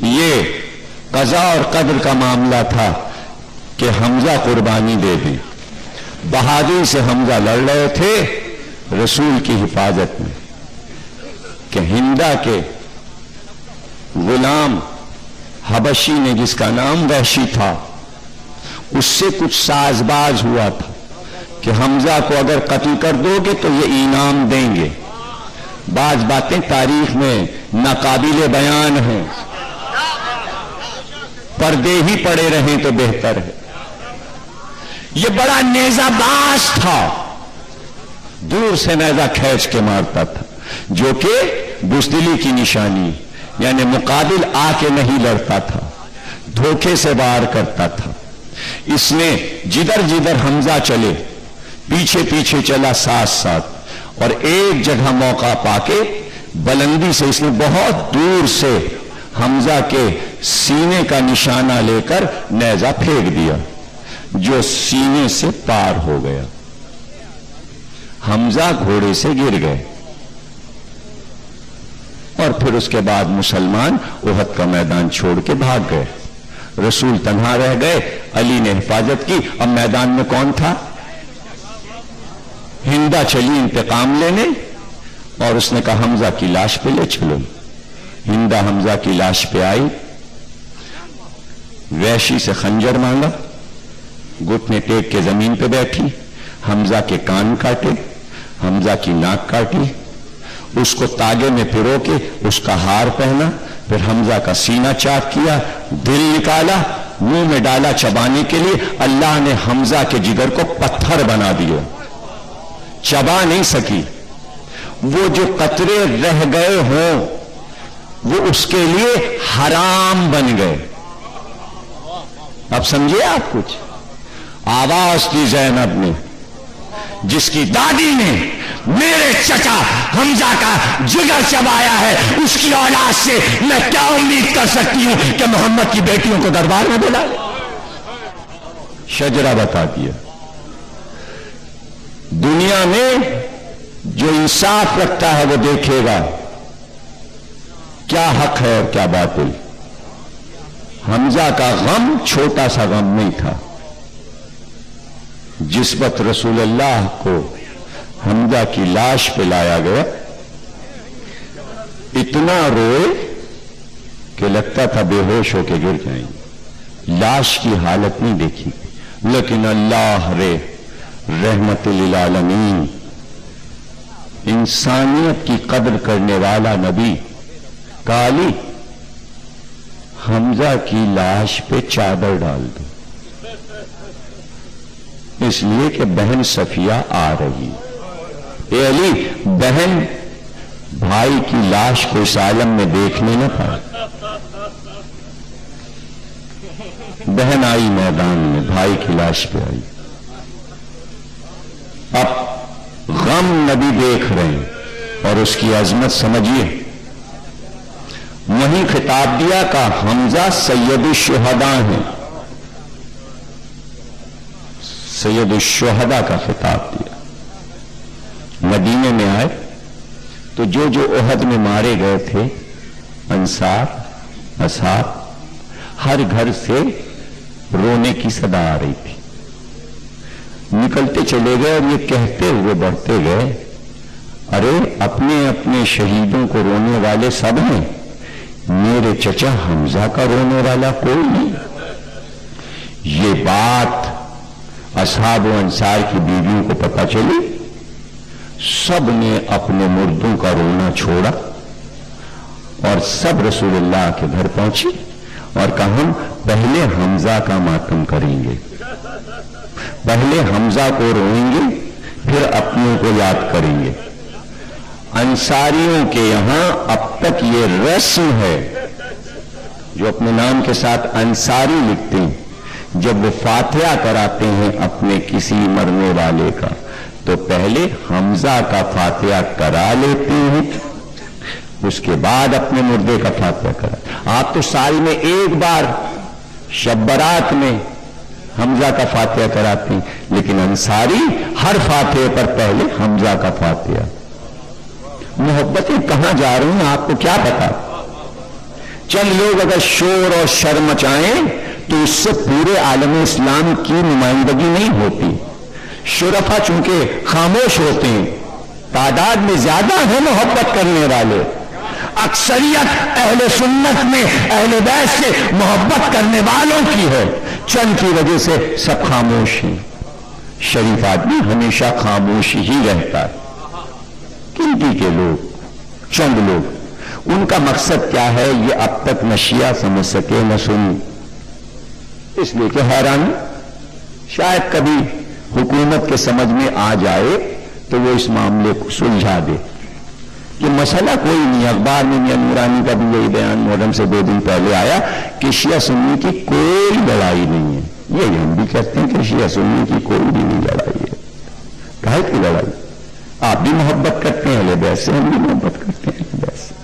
یہ قضا اور قدر کا معاملہ تھا کہ حمزہ قربانی دے دیں. بہادری سے حمزہ لڑ رہے تھے رسول کی حفاظت میں کہ ہندا کے غلام حبشی نے جس کا نام وحشی تھا اس سے کچھ ساز باز ہوا تھا کہ حمزہ کو اگر قتل کر دو گے تو یہ انعام دیں گے. بعض باتیں تاریخ میں ناقابل بیان ہیں، پردے ہی پڑے رہیں تو بہتر ہے. یہ بڑا نیزہ باز تھا، دور سے نیزہ کھینچ کے مارتا تھا، جو کہ بزدلی کی نشانی، یعنی مقابل آ کے نہیں لڑتا تھا، دھوکے سے وار کرتا تھا. اس نے جدھر جدھر حمزہ چلے پیچھے پیچھے چلا ساتھ ساتھ، اور ایک جگہ موقع پا کے بلندی سے اس نے بہت دور سے حمزہ کے سینے کا نشانہ لے کر نیزہ پھینک دیا جو سینے سے پار ہو گیا. حمزہ گھوڑے سے گر گئے اور پھر اس کے بعد مسلمان احد کا میدان چھوڑ کے بھاگ گئے. رسول تنہا رہ گئے، علی نے حفاظت کی. اب میدان میں کون تھا؟ ہندا چلی انتقام لینے اور اس نے کہا حمزہ کی لاش پہ لے چلو. ہندا حمزہ کی لاش پہ آئی، وحشی سے خنجر مانگا، گھٹنے ٹیک کے زمین پہ بیٹھی، حمزہ کے کان کاٹے، حمزہ کی ناک کاٹی، اس کو تاگے میں پرو کے اس کا ہار پہنا، پھر حمزہ کا سینہ چاک کیا، دل نکالا، منہ میں ڈالا چبانے کے لیے. اللہ نے حمزہ کے جگر کو پتھر بنا دیا، چبا نہیں سکی. وہ جو قطرے رہ گئے ہوں وہ اس کے لیے حرام بن گئے. اب سمجھے آپ کچھ؟ آواز دی زینب نے جس کی دادی نے میرے چچا حمزہ کا جگر چبایا ہے، اس کی اولاد سے میں کیا امید کر سکتی ہوں کہ محمد کی بیٹیوں کو دربار میں بلا لے؟ شجرہ بتا دیا. دنیا میں جو انصاف رکھتا ہے وہ دیکھے گا کیا حق ہے اور کیا باطل. حمزہ کا غم چھوٹا سا غم نہیں تھا. جس وقت رسول اللہ کو حمزہ کی لاش پہ لایا گیا اتنا روئے کہ لگتا تھا بے ہوش ہو کے گر جائیں. لاش کی حالت نہیں دیکھی، لیکن اللہ رحمت للعالمین، انسانیت کی قدر کرنے والا نبی کالی حمزہ کی لاش پہ چادر ڈال دو، اس لیے کہ بہن صفیہ آ رہی. اے علی، بہن بھائی کی لاش کو اس عالم میں دیکھنے نہ پائے. بہن آئی میدان میں، بھائی کی لاش پہ آئی. اب غم نبی دیکھ رہے ہیں اور اس کی عظمت سمجھیے. وہیں خطاب دیا کہ حمزہ سید الشہداء ہیں، سید الشہداء کا خطاب دیا. مدینے میں آئے تو جو جو احد میں مارے گئے تھے انصار اصحاب، ہر گھر سے رونے کی صدا آ رہی تھی. نکلتے چلے گئے اور یہ کہتے ہوئے بڑھتے گئے، ارے اپنے اپنے شہیدوں کو رونے والے سب ہیں، میرے چچا حمزہ کا رونے والا کوئی نہیں. یہ بات اصحاب و انصار کی بیویوں کو پتہ چلی، سب نے اپنے مردوں کا رونا چھوڑا اور سب رسول اللہ کے گھر پہنچی اور کہا ہم پہلے حمزہ کا ماتم کریں گے، پہلے حمزہ کو روئیں گے، پھر اپنوں کو یاد کریں گے. انصاریوں کے یہاں اب تک یہ رسم ہے، جو اپنے نام کے ساتھ انصاری لکھتے ہیں، جب وہ فاتحہ کراتے ہیں اپنے کسی مرنے والے کا تو پہلے حمزہ کا فاتحہ کرا لیتے ہیں، اس کے بعد اپنے مردے کا فاتحہ کراتے ہیں. آپ تو سال میں ایک بار شب برات میں حمزہ کا فاتحہ کراتے ہیں، لیکن انصاری ہر فاتحے پر پہلے حمزہ کا فاتحہ. محبتیں کہاں جا رہی ہیں آپ کو کیا پتا؟ چند لوگ اگر شور اور شر مچائیں تو اس سے پورے عالم اسلام کی نمائندگی نہیں ہوتی. شرفا چونکہ خاموش ہوتے ہیں، تعداد میں زیادہ ہیں محبت کرنے والے، اکثریت اہل سنت میں اہل بیت سے محبت کرنے والوں کی ہے، چند کی وجہ سے سب خاموش ہیں. شریف آدمی ہمیشہ خاموش ہی رہتا ہے. گنتی کے لوگ، چند لوگ، ان کا مقصد کیا ہے یہ اب تک نہ شیعہ سمجھ سکے نہ سنی. اس لیے کہ حیران شاید کبھی حکومت کے سمجھ میں آ جائے تو وہ اس معاملے کو سلجھا دے کہ مسئلہ کوئی نہیں. اخبار میں میاں نورانی کا بھی یہی بیان محرم سے 2 دن پہلے آیا کہ شیعہ سنی کی کوئی لڑائی نہیں ہے. یہی ہم بھی کہتے ہیں کہ شیعہ سنی کی کوئی بھی نہیں لڑائی ہے. کہے کی لڑائی؟ آپ بھی محبت کرتے ہیں اہل بیت سے، ہم بھی محبت کرتے ہیں اہل بیت سے.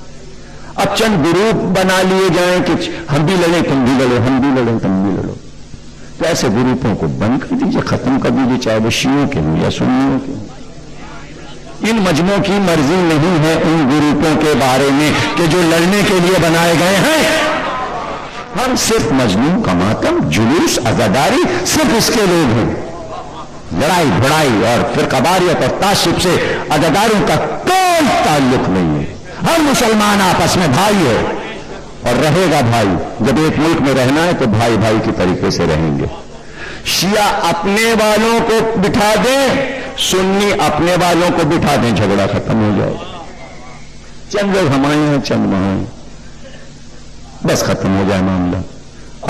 اب چند گروپ بنا لیے جائیں کہ ہم بھی لڑیں تم بھی لڑو، ہم بھی لڑیں تم بھی لڑو، تو ایسے گروپوں کو بند کر دیجئے، ختم کر دیجئے، چاہے وہ شیعوں کے ہوں یا سنیوں کے ہوں. ان مجموعوں کی مرضی نہیں ہے ان گروپوں کے بارے میں کہ جو لڑنے کے لیے بنائے گئے ہیں. ہم صرف مجموع کا ماتم، جلوس، عزاداری، صرف اس کے لوگ ہیں. لڑائی بھڑائی اور فرقواریت اور تعصب سے عزاداروں کا کوئی تعلق نہیں ہے. ہر مسلمان آپس میں بھائی ہے اور رہے گا بھائی. جب ایک ملک میں رہنا ہے تو بھائی بھائی کے طریقے سے رہیں گے. شیعہ اپنے والوں کو بٹھا دیں، سنی اپنے والوں کو بٹھا دیں، جھگڑا ختم ہو جائے. چند لوگ ہمارے ہیں، چند وہاں ہیں، بس ختم ہو جائے معاملہ.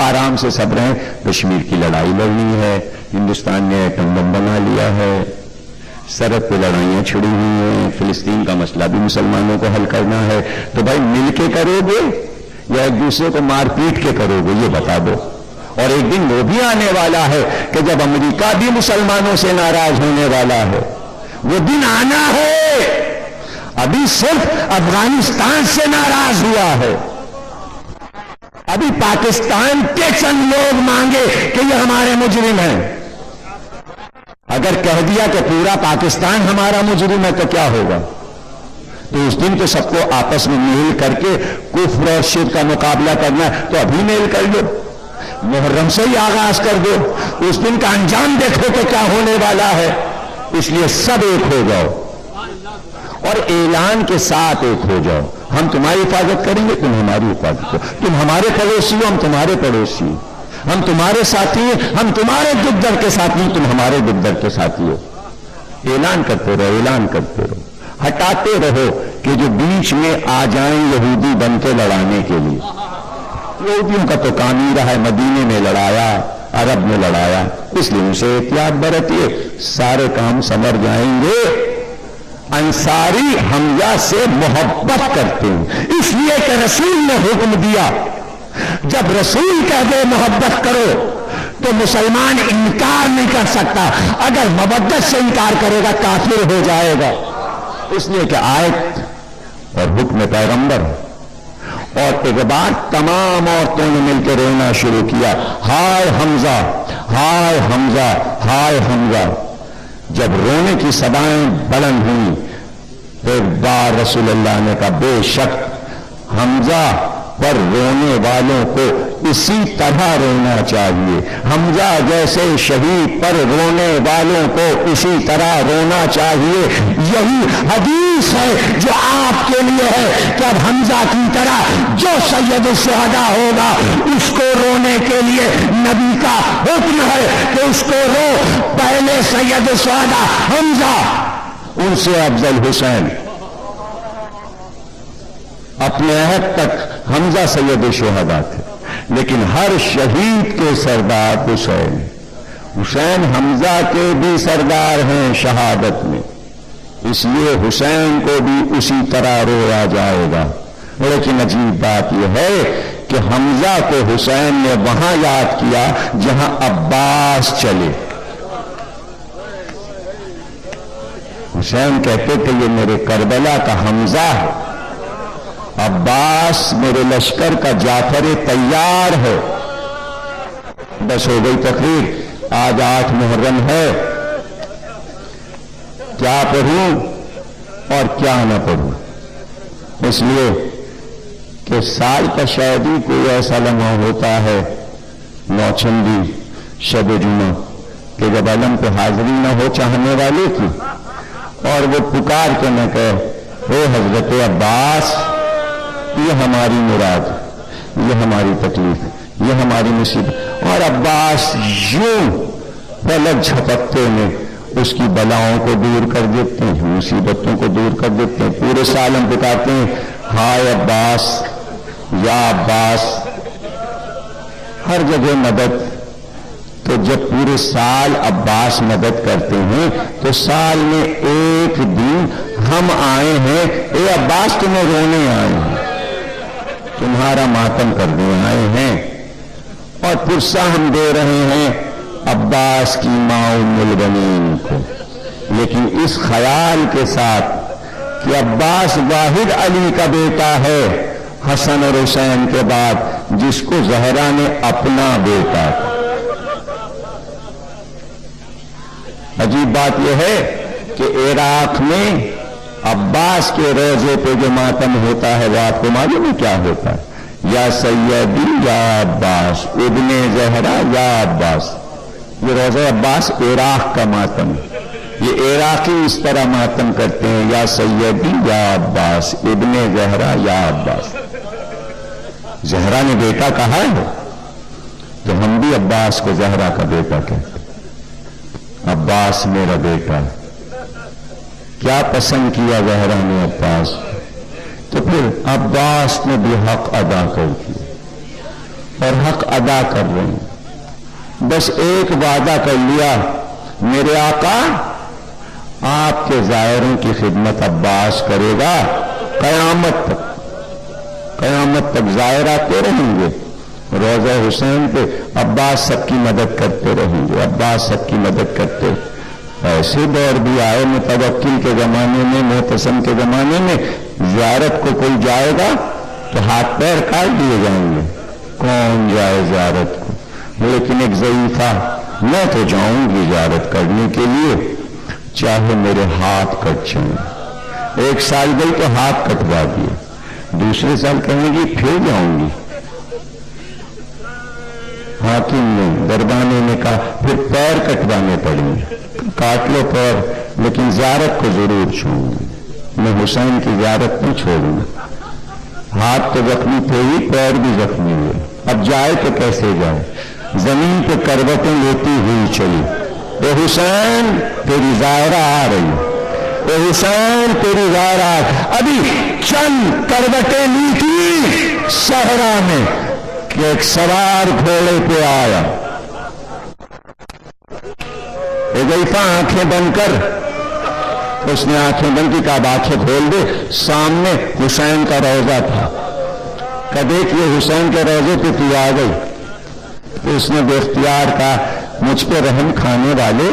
آرام سے سب رہیں. کشمیر کی لڑائی لڑنی ہے، ہندوستان نے ایٹم بم بنا لیا ہے، سرحد پہ لڑائیاں چھڑی ہوئی ہیں، فلسطین کا مسئلہ بھی مسلمانوں کو حل کرنا ہے، تو بھائی مل کے کرو گے یا ایک دوسرے کو مار پیٹ کے کرو گے یہ بتا دو. اور ایک دن وہ بھی آنے والا ہے کہ جب امریکہ بھی مسلمانوں سے ناراض ہونے والا ہے. وہ دن آنا ہے. ابھی صرف افغانستان سے ناراض ہوا ہے. ابھی پاکستان کے چند لوگ مانگے کہ یہ ہمارے مجرم ہیں. اگر کہہ دیا کہ پورا پاکستان ہمارا مجرم ہے تو کیا ہوگا؟ تو اس دن تو سب کو آپس میں میل کر کے کفر اور شرک کا مقابلہ کرنا ہے تو ابھی میل کر لو، محرم سے ہی آغاز کر دو. اس دن کا انجام دیکھو کہ کیا ہونے والا ہے. اس لیے سب ایک ہو جاؤ اور اعلان کے ساتھ ایک ہو جاؤ. ہم تمہاری حفاظت کریں گے، تم ہماری حفاظت کرو. تم ہمارے پڑوسی ہو، ہم تمہارے پڑوسی ہو. ہم تمہارے ساتھی ہیں، ہم تمہارے دکھ درد کے ساتھی ہیں، تم ہمارے دکھ درد کے ساتھی ہو. اعلان کرتے رہو، اعلان کرتے رہو. ہٹاتے رہو کہ جو بیچ میں آ جائیں یہودی بن کے لڑانے کے لیے. یہودیوں کا تو کام ہی رہا ہے، مدینے میں لڑایا، عرب میں لڑایا. اس لیے ان سے احتیاط برتیے، سارے کام سمر جائیں گے. انصاری حمزہ سے محبت کرتے ہیں اس لیے کہ رسول نے حکم دیا. جب رسول کہہ دے محبت کرو تو مسلمان انکار نہیں کر سکتا. اگر مودت سے انکار کرے گا کافر ہو جائے گا. اس لیے کہ آیت اور حکم پیغمبر. اور ایک بار تمام عورتوں نے مل کے رونا شروع کیا، ہائے حمزہ، ہائے حمزہ، ہائے حمزہ. جب رونے کی صدائیں بلند ہوئی تو ایک بار رسول اللہ نے کہا بے شک حمزہ پر رونے والوں کو اسی طرح رونا چاہیے. حمزہ جیسے شہید پر رونے والوں کو اسی طرح رونا چاہیے. یہی حدیث ہے جو آپ کے لیے ہے کہ اب حمزہ کی طرح جو سید الشہداء ہوگا اس کو رونے کے لیے نبی کا حکم ہے کہ اس کو رو. پہلے سید الشہداء حمزہ، ان سے افضل حسین. اپنے عہد تک حمزہ سید الشہداء تھے، لیکن ہر شہید کے سردار حسین. حسین حمزہ کے بھی سردار ہیں شہادت میں، اس لیے حسین کو بھی اسی طرح رویا جائے گا. لیکن عجیب بات یہ ہے کہ حمزہ کو حسین نے وہاں یاد کیا جہاں عباس چلے. حسین کہتے کہ یہ میرے کربلا کا حمزہ ہے، عباس میرے لشکر کا جعفر طیار ہے. بس ہو گئی تقریر. آج 8 محرم ہے، کیا پڑھوں اور کیا نہ پڑھوں. اس لیے کہ سال کا شاید ہی کوئی ایسا لمحہ ہوتا ہے نوچندی شب جمعہ کہ جب علم پہ حاضری نہ ہو چاہنے والے کی اور وہ پکار کے نہ کہے اے حضرت عباس یہ ہماری مراد، یہ ہماری تکلیف، یہ ہماری مصیبت، اور عباس یوں پلک جھپکتے میں اس کی بلاؤں کو دور کر دیتے ہیں، مصیبتوں کو دور کر دیتے ہیں۔ پورے سال ہم پکارتے ہیں ہائے عباس یا عباس، ہر جگہ مدد۔ تو جب پورے سال عباس مدد کرتے ہیں تو سال میں ایک دن ہم آئے ہیں، اے عباس تمہیں رونے آئے ہیں، تمہارا ماتم کرنے آئے ہیں، اور پرسہ ہم دے رہے ہیں عباس کی ماں ام البنین کو، لیکن اس خیال کے ساتھ کہ عباس واحد علی کا بیٹا ہے حسن اور حسین کے بعد جس کو زہرا نے اپنا بیٹا تھا۔ عجیب بات یہ ہے کہ عراق میں عباس کے روضے پہ جو ماتم ہوتا ہے وہ آپ کو معلوم ہے کیا ہوتا ہے؟ یا سیدی یا عباس ابن زہرا یا عباس، یہ روضہ عباس عراق کا ماتم ہے۔ یہ عراقی اس طرح ماتم کرتے ہیں یا سیدی یا عباس ابن زہرا یا عباس۔ زہرا نے بیٹا کہا ہے تو ہم بھی عباس کو زہرا کا بیٹا کہتے ہیں۔ عباس میرا بیٹا، کیا پسند کیا زہرا نے عباس، تو پھر عباس نے بھی حق ادا کر دیا اور حق ادا کر رہے ہیں۔ بس ایک وعدہ کر لیا، میرے آقا آپ کے زائروں کی خدمت عباس کرے گا قیامت تک، قیامت تک زائر آتے رہیں گے روضہ حسین پہ، عباس سب کی مدد کرتے رہیں گے، عباس سب کی مدد کرتے۔ ایسے دور بھی آئے متوکل کے زمانے میں، معتصم کے زمانے میں، زیارت کو کوئی جائے گا تو ہاتھ پیر کاٹ دیے جائیں گے، کون جائے زیارت کو، لیکن ایک ضعیفہ میں تو جاؤں گی زیارت کرنے کے لیے چاہے میرے ہاتھ کٹ جائیں۔ ایک سال گئی تو ہاتھ کٹوا دیے، دوسرے سال کہیں گی پھر جاؤں گی، حاکم نے دربانے نے کہا پھر پیر کٹوانے پڑیں گے، کاٹ لو پیر لیکن زیارت کو ضرور چھوڑوں گی، میں حسین کی زیارت نہیں چھوڑوں گا۔ ہاتھ تو زخمی تھے ہی، پیر بھی زخمی ہوئے، اب جائے تو کیسے جائے، زمین پہ کروٹیں لیتی ہوئی چلی، اے حسین تیری زائرہ آ رہی، اے حسین تیری زائرہ، ابھی چند کروٹیں لی تھی صحرا میں کہ ایک سوار گھوڑے پہ آیا، ضعیفہ آنکھیں بند کر، اس نے آنکھیں بند کی، کہا آنکھیں کھول دے، سامنے حسین کا روضہ تھا، کہ دیکھ یہ حسین کے روضے پہ تو آ گئی، تو اس نے بے اختیار کہا مجھ پہ رحم کھانے والے،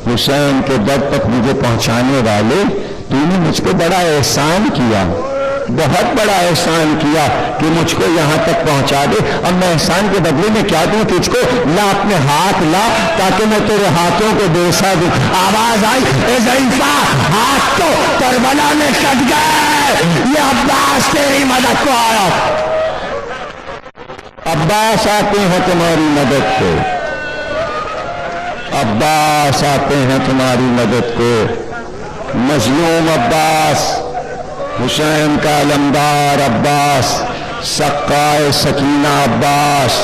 حسین کے در تک مجھے پہنچانے والے، تو نے مجھ پہ بڑا احسان کیا، بہت بڑا احسان کیا کہ مجھ کو یہاں تک پہنچا دے، اب میں احسان کے بدلے میں کیا دوں تجھ کو، لا اپنے ہاتھ لا تاکہ میں تیرے ہاتھوں کو دیسا دوں۔ آواز آئی اے ضعیفہ ہاتھ تو کربلا میں کٹ گئے، یہ عباس تیری مدد کو آیا، عباس آتے ہیں تمہاری مدد کو، عباس آتے ہیں تمہاری مدد کو، مظلوم عباس، حسین کا علمدار عباس، سقائے سکینہ عباس،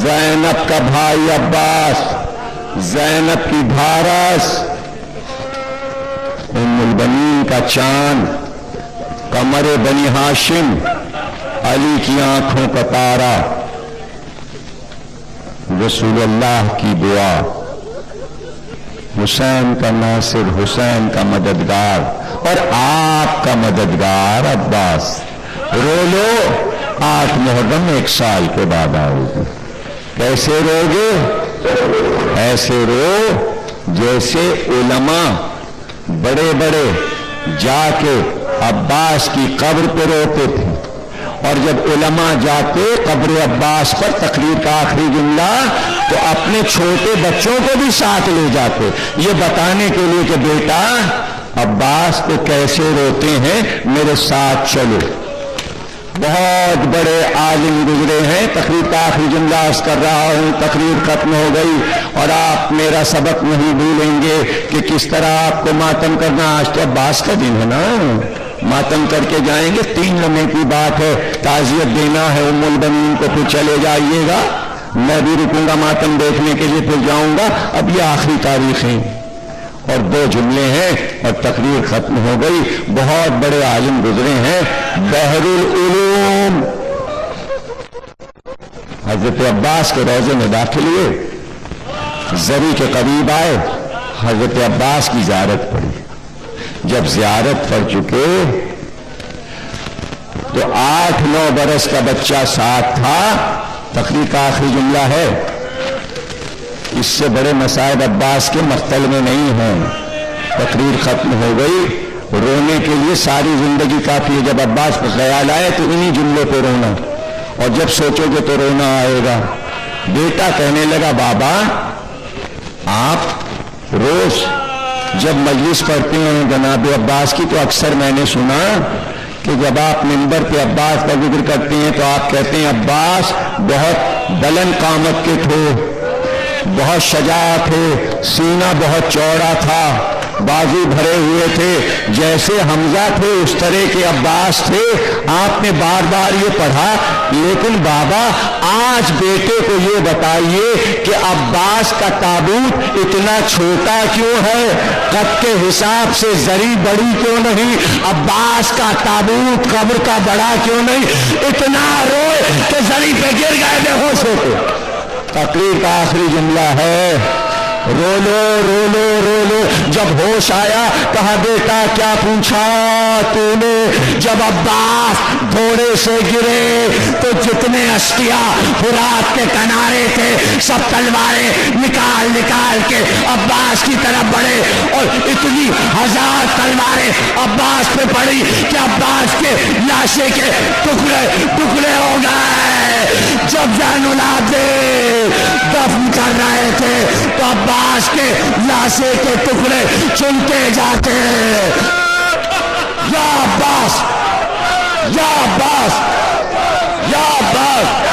زینب کا بھائی عباس، زینب کی بھارس، ام البنین کا چاند، قمر بنی ہاشم، علی کی آنکھوں کا تارا، رسول اللہ کی دعا، حسین کا ناصر، حسین کا مددگار، اور آپ کا مددگار عباس۔ رو لو 8 محرم 1 سال کے بعد آؤ گے، کیسے رو گے؟ ایسے رو جیسے علماء بڑے بڑے جا کے عباس کی قبر پہ روتے تھے، اور جب علماء جاتے قبر عباس پر تقریر کا آخری جملہ تو اپنے چھوٹے بچوں کو بھی ساتھ لے جاتے، یہ بتانے کے لیے کہ بیٹا عباس تو کیسے روتے ہیں، میرے ساتھ چلو۔ بہت بڑے عالم گزرے ہیں. تقریر کا آخری جملہ عرض کر رہا ہوں، تقریر ختم ہو گئی اور آپ میرا سبق نہیں بھولیں گے کہ کس طرح آپ کو ماتم کرنا. آج تو عباس کا دن ہے نا، ماتم کر کے جائیں گے. 3 لمحے کی بات ہے، تعزیت دینا ہے ام البنین کو، پھر چلے جائیے گا. میں بھی رکوں گا ماتم دیکھنے کے لیے، پھر جاؤں گا. اب یہ آخری تاریخ ہے اور 2 جملے ہیں اور تقریر ختم ہو گئی. بہت بڑے عالم گزرے ہیں. بحر العلوم حضرت عباس کے روضے میں داخل ہوئے، زری کے قریب آئے، حضرت عباس کی زیارت پڑی. جب زیارت پڑ چکے تو 8-9 برس کا بچہ ساتھ تھا. تقریر کا آخری جملہ ہے، اس سے بڑے مصائب عباس کے مقتل میں نہیں ہیں. تقریر ختم ہو گئی. رونے کے لیے ساری زندگی کافی ہے. جب عباس کو خیال آئے تو انہی جملے پہ رونا، اور جب سوچو گے تو رونا آئے گا. بیٹا کہنے لگا بابا آپ روز جب مجلس پڑھتے ہیں جناب عباس کی تو اکثر میں نے سنا کہ جب آپ منبر پہ عباس کا ذکر کرتے ہیں تو آپ کہتے ہیں عباس بہت بلند قامت کے تھے، بہت شجاع تھے، سینہ بہت چوڑا تھا، بازو بھرے ہوئے تھے، جیسے حمزہ تھے اس طرح کے عباس تھے. آپ نے بار بار یہ پڑھا. لیکن بابا آج بیٹے کو یہ بتائیے کہ عباس کا تابوت اتنا چھوٹا کیوں ہے؟ قد کے حساب سے زری بڑی کیوں نہیں؟ عباس کا تابوت قبر کا بڑا کیوں نہیں؟ اتنا روئے کہ زری پہ گر گئے بے ہوش ہو کے. تقریر کا آخری جملہ ہے، رو لو رو لو رو لو. جب ہوش آیا کہا بیٹا کیا پوچھا تو نے؟ جب عباس گھوڑے سے گرے تو جتنے اشقیاء فرات کے کنارے تھے سب تلواریں نکال نکال کے عباس کی طرف بڑھے، اور اتنی 1000 تلواریں عباس پہ پڑی کہ عباس کے لاشے کے ٹکڑے ٹکڑے ہو گئے. جب زین العابدین دفن کر رہے تھے تو عباس کے لاشے کے ٹکڑے چنتے جاتے. یا عباس یا عباس یا عباس